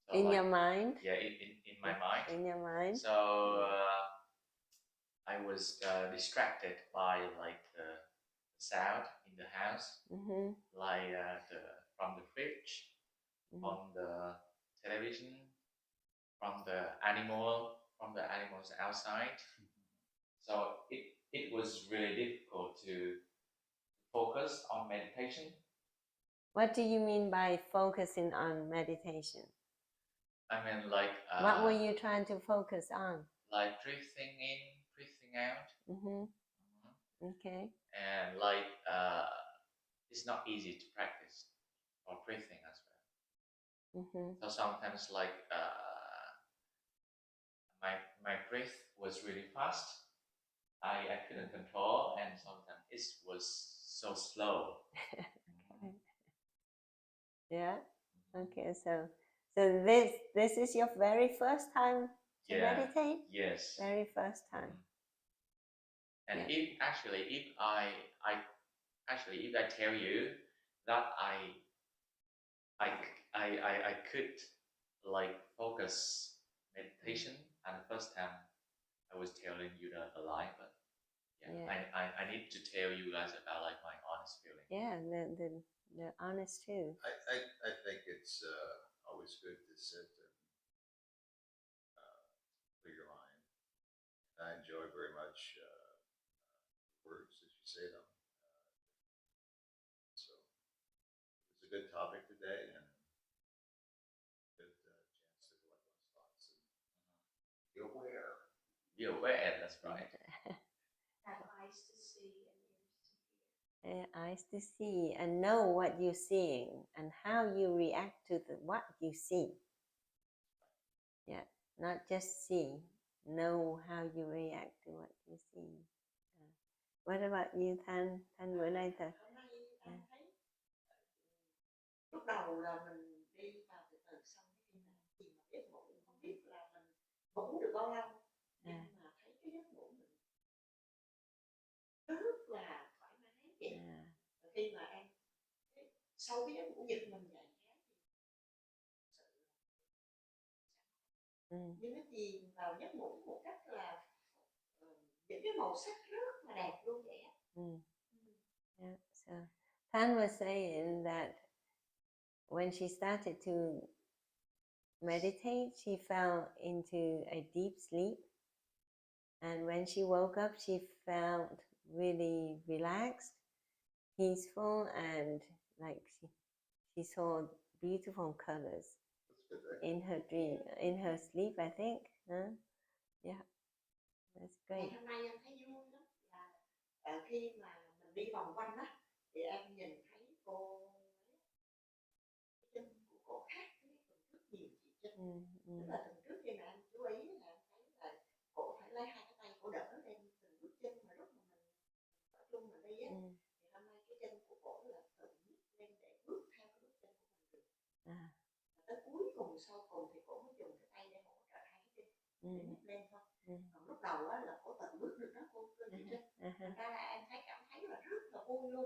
So, In like, your mind? Yeah, in my mind. In your mind? So I was distracted by like the sound in the house, like from the fridge, from the television, from the animals outside. So it was really difficult to focus on meditation. What do you mean by focusing on meditation? I mean, like what were you trying to focus on? Like breathing in, breathing out. Okay. And like it's not easy to practice for breathing as well. So sometimes like my breath was really fast. I couldn't control, and sometimes it was so slow. Yeah. Okay. So this is your very first time to meditate. Yes. Very first time. And if I tell you that I could like focus meditation, and the first time I was telling you that a lie, but I need to tell you guys about like my honest feeling. Yeah, the honest truth. I think it's always good to sit and clear your mind. I enjoy very much words as you say them. So it's a good topic today, and good chance to collect those thoughts and be aware. Be aware, that's right. Have eyes to see and ears to hear. Eyes to see and know what you're seeing and how you react to what you see. Yeah, not just see, know how you react to what you see. What about you, Thanh? Thanh bữa nay thật. Hôm nay anh thấy lúc đầu là mình đi vào từ từ, xong khi mà gì mà giấc ngủ mình không biết là mình ngủ được bao lâu, nhưng mà thấy cái giấc ngủ mình rất là thoải mái vậy. Khi mà em sau cái giấc ngủ giật mình dậy nhưng nó chìm vào giấc ngủ một cách là những cái màu sắc rất là đẹp luôn vậy á. Yeah. So Tan was saying that when she started to meditate, she fell into a deep sleep, and when she woke up, she felt really relaxed, peaceful, and like she saw beautiful colors in her dream, in her sleep, I think. Huh? Yeah, that's great. Ngày hôm nay em thấy vui lắm là khi mà mình đi vòng quanh á thì em nhìn thấy cô chân của cô khác với tuần trước nhiều chị Trinh. Tức là tuần trước khi mà em chú ý là em thấy là cổ phải lấy hai cái tay cổ đỡ lên từng bước chân mà lúc mà mình ở chung mình đi á thì hôm nay cái chân của cổ là tự nhích lên để bước theo cái bước chân của mình được. Tới cuối cùng sau cùng thì cổ mới dùng cái tay để hỗ trợ hai cái chân để nhích lên thôi. Còn lúc đầu á là cổ tự bước được đó cô chị Trinh. Thành ra là em cảm thấy là rất là vui luôn,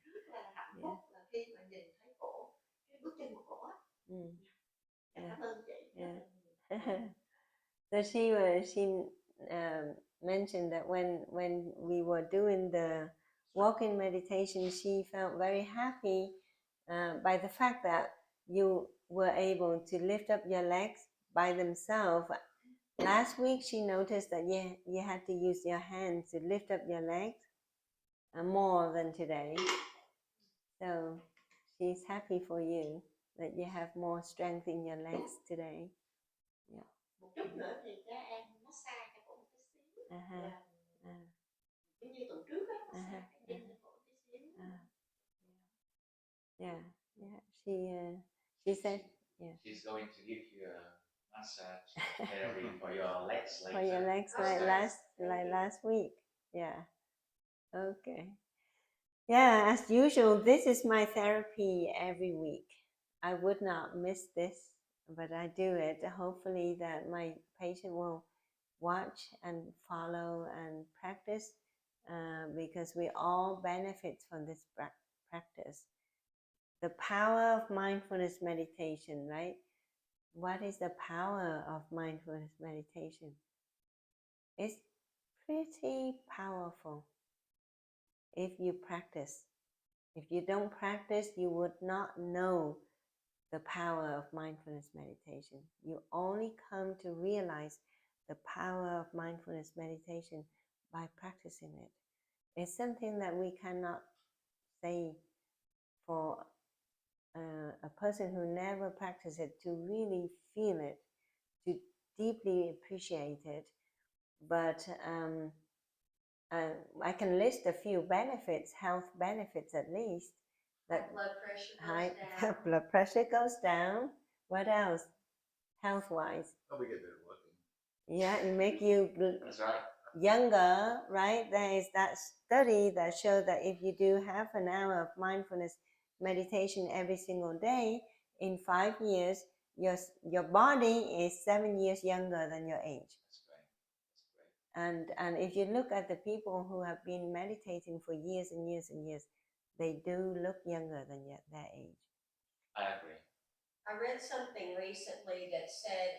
rất là hạnh phúc là khi mà nhìn thấy cổ cái bước chân của cổ á. Cảm ơn chị. So she mentioned that when we were doing the walking meditation, she felt very happy by the fact that you were able to lift up your legs by themselves. Last week she noticed that you had to use your hands to lift up your legs more than today. So she's happy for you that you have more strength in your legs today. Yeah. Một chút nữa thì cho em massage cho cổ một tí xíu. Giống như tuần trước á, massage cái chân cho cổ một tí xíu. Yeah. She said, yeah. She's going to give you a massage therapy for your legs later. For your legs like last week. Yeah. Okay. Yeah, as usual, this is my therapy every week. I would not miss this, but I do it. Hopefully that my patient will watch and follow and practice because we all benefit from this practice. The power of mindfulness meditation, right? What is the power of mindfulness meditation? It's pretty powerful if you practice. If you don't practice, you would not know the power of mindfulness meditation. You only come to realize the power of mindfulness meditation by practicing it. It's something that we cannot say for a person who never practiced it to really feel it, to deeply appreciate it. But I can list a few benefits, health benefits at least. That blood pressure goes down. What else? Health-wise. Oh, we get better looking. Yeah, it make you That's right. Younger, right? There is that study that showed that if you do half an hour of mindfulness meditation every single day, in 5 years, your body is 7 years younger than your age. That's great. And if you look at the people who have been meditating for years and years and years, they do look younger than their age. I agree. I read something recently that said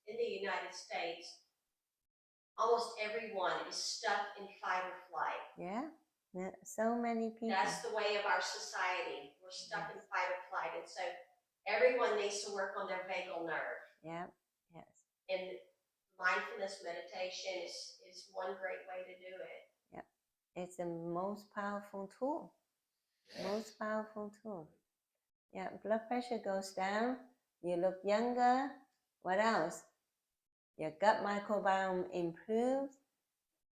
in the United States, almost everyone is stuck in fight or flight. Yeah, so many people. That's the way of our society. We're stuck in fight or flight. And so everyone needs to work on their vagal nerve. Yeah, yes. And mindfulness meditation is one great way to do it. Yeah, it's the most powerful tool. Yes. Most powerful tool. Yeah, blood pressure goes down, you look younger. What else? Your gut microbiome improves,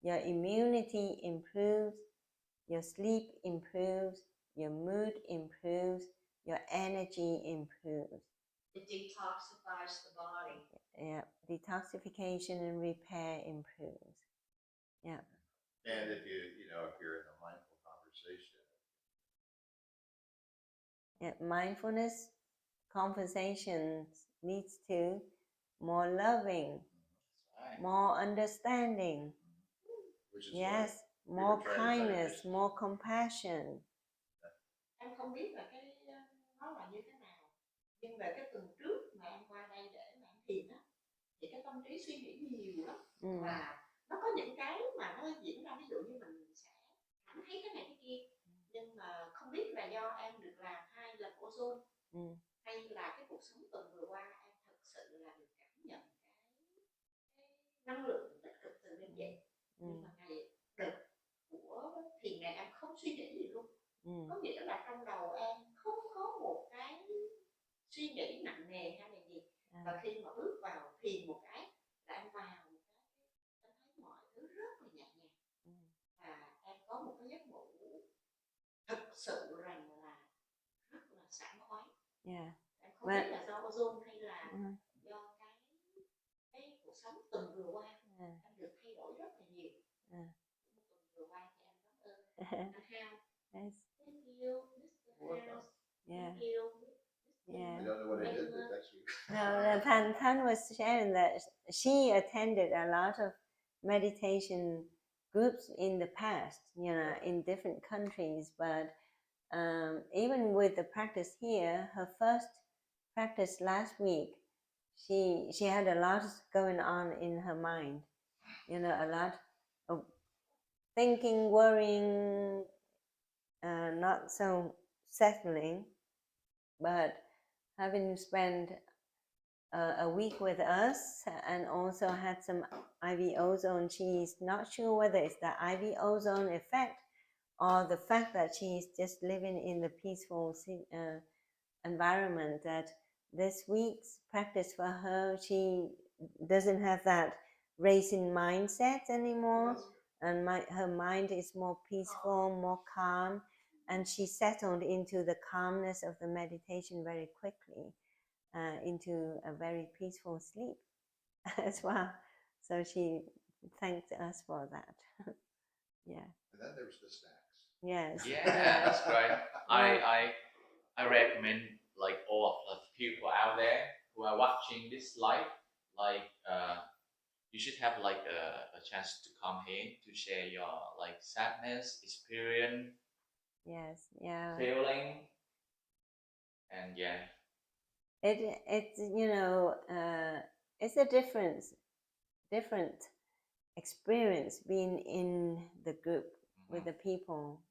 your immunity improves, your sleep improves, your mood improves, your energy improves. It detoxifies the body. Yeah, detoxification and repair improves. Yeah. And if if you're in a mindful conversation. Yeah, mindfulness conversations leads to more loving, Right. more understanding. Which is Yes, what more we were trying to kindness, find. more compassion. Em không biết là cái nó là như thế nào. Nhưng về cái tuần trước mà em qua đây để mà em thiền á, thì cái tâm trí suy nghĩ nhiều lắm. Và nó có những cái mà nó diễn ra, ví dụ như mình sẽ cảm thấy cái này cái kia, nhưng mà không biết là do em được làm 2 lần ozone, hay là cái cuộc sống tuần vừa qua em thật sự là được cảm nhận cái năng lượng tích cực từ bên vậy. Nhưng mà ngày đợt của thiền này em không suy nghĩ gì luôn. Có nghĩa là trong đầu em không có một cái suy nghĩ nặng nề hay là gì. Và khi mà bước vào thiền một cái là em vào một cái em thấy mọi thứ rất là nhẹ nhàng. Và em có một cái giấc ngủ thực sự rằng là rất là sảng khoái. Em không biết là do ozone hay là do cái cuộc sống tuần vừa qua em được thay đổi rất là nhiều. Tuần vừa qua thì em cảm ơn anh Hao. Thank you, Mr. House. Thank you. I don't know what I did this next week. No, Tan was sharing that she attended a lot of meditation groups in the past, you know, in different countries. But even with the practice here, her first practice last week, she had a lot going on in her mind, you know, a lot of thinking, worrying, not so settling. But having spent a week with us and also had some IV ozone, she's not sure whether it's the IV ozone effect or the fact that she's just living in the peaceful environment, that this week's practice for her, she doesn't have that racing mindset anymore, and her mind is more peaceful, more calm, and she settled into the calmness of the meditation very quickly, into a very peaceful sleep as well. So she thanked us for that. Yeah. And then there was the snacks. Yes. Yeah, that's great. I recommend like all of the people out there who are watching this live, like you should have like a chance to come here to share your like sadness experience. Yes. Yeah. Feeling. And yeah. It's you know it's a different experience being in the group with the people,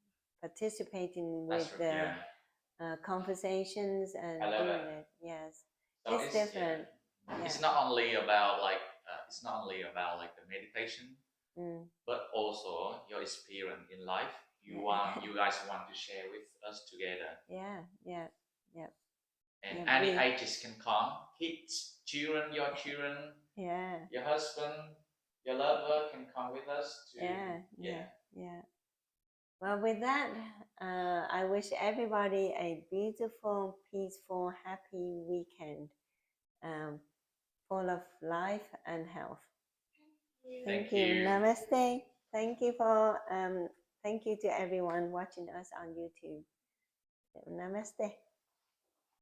participating with the conversations and doing it. Yes, so it's different. Yeah. It's not only about like the meditation, but also your experience in life. You guys want to share with us together. Yeah. And any ages can come. Kids, children, your children, your husband, your lover can come with us too. Yeah. Well, with that, I wish everybody a beautiful, peaceful, happy weekend, full of life and health. Thank you. Namaste. Thank you to everyone watching us on YouTube. Namaste.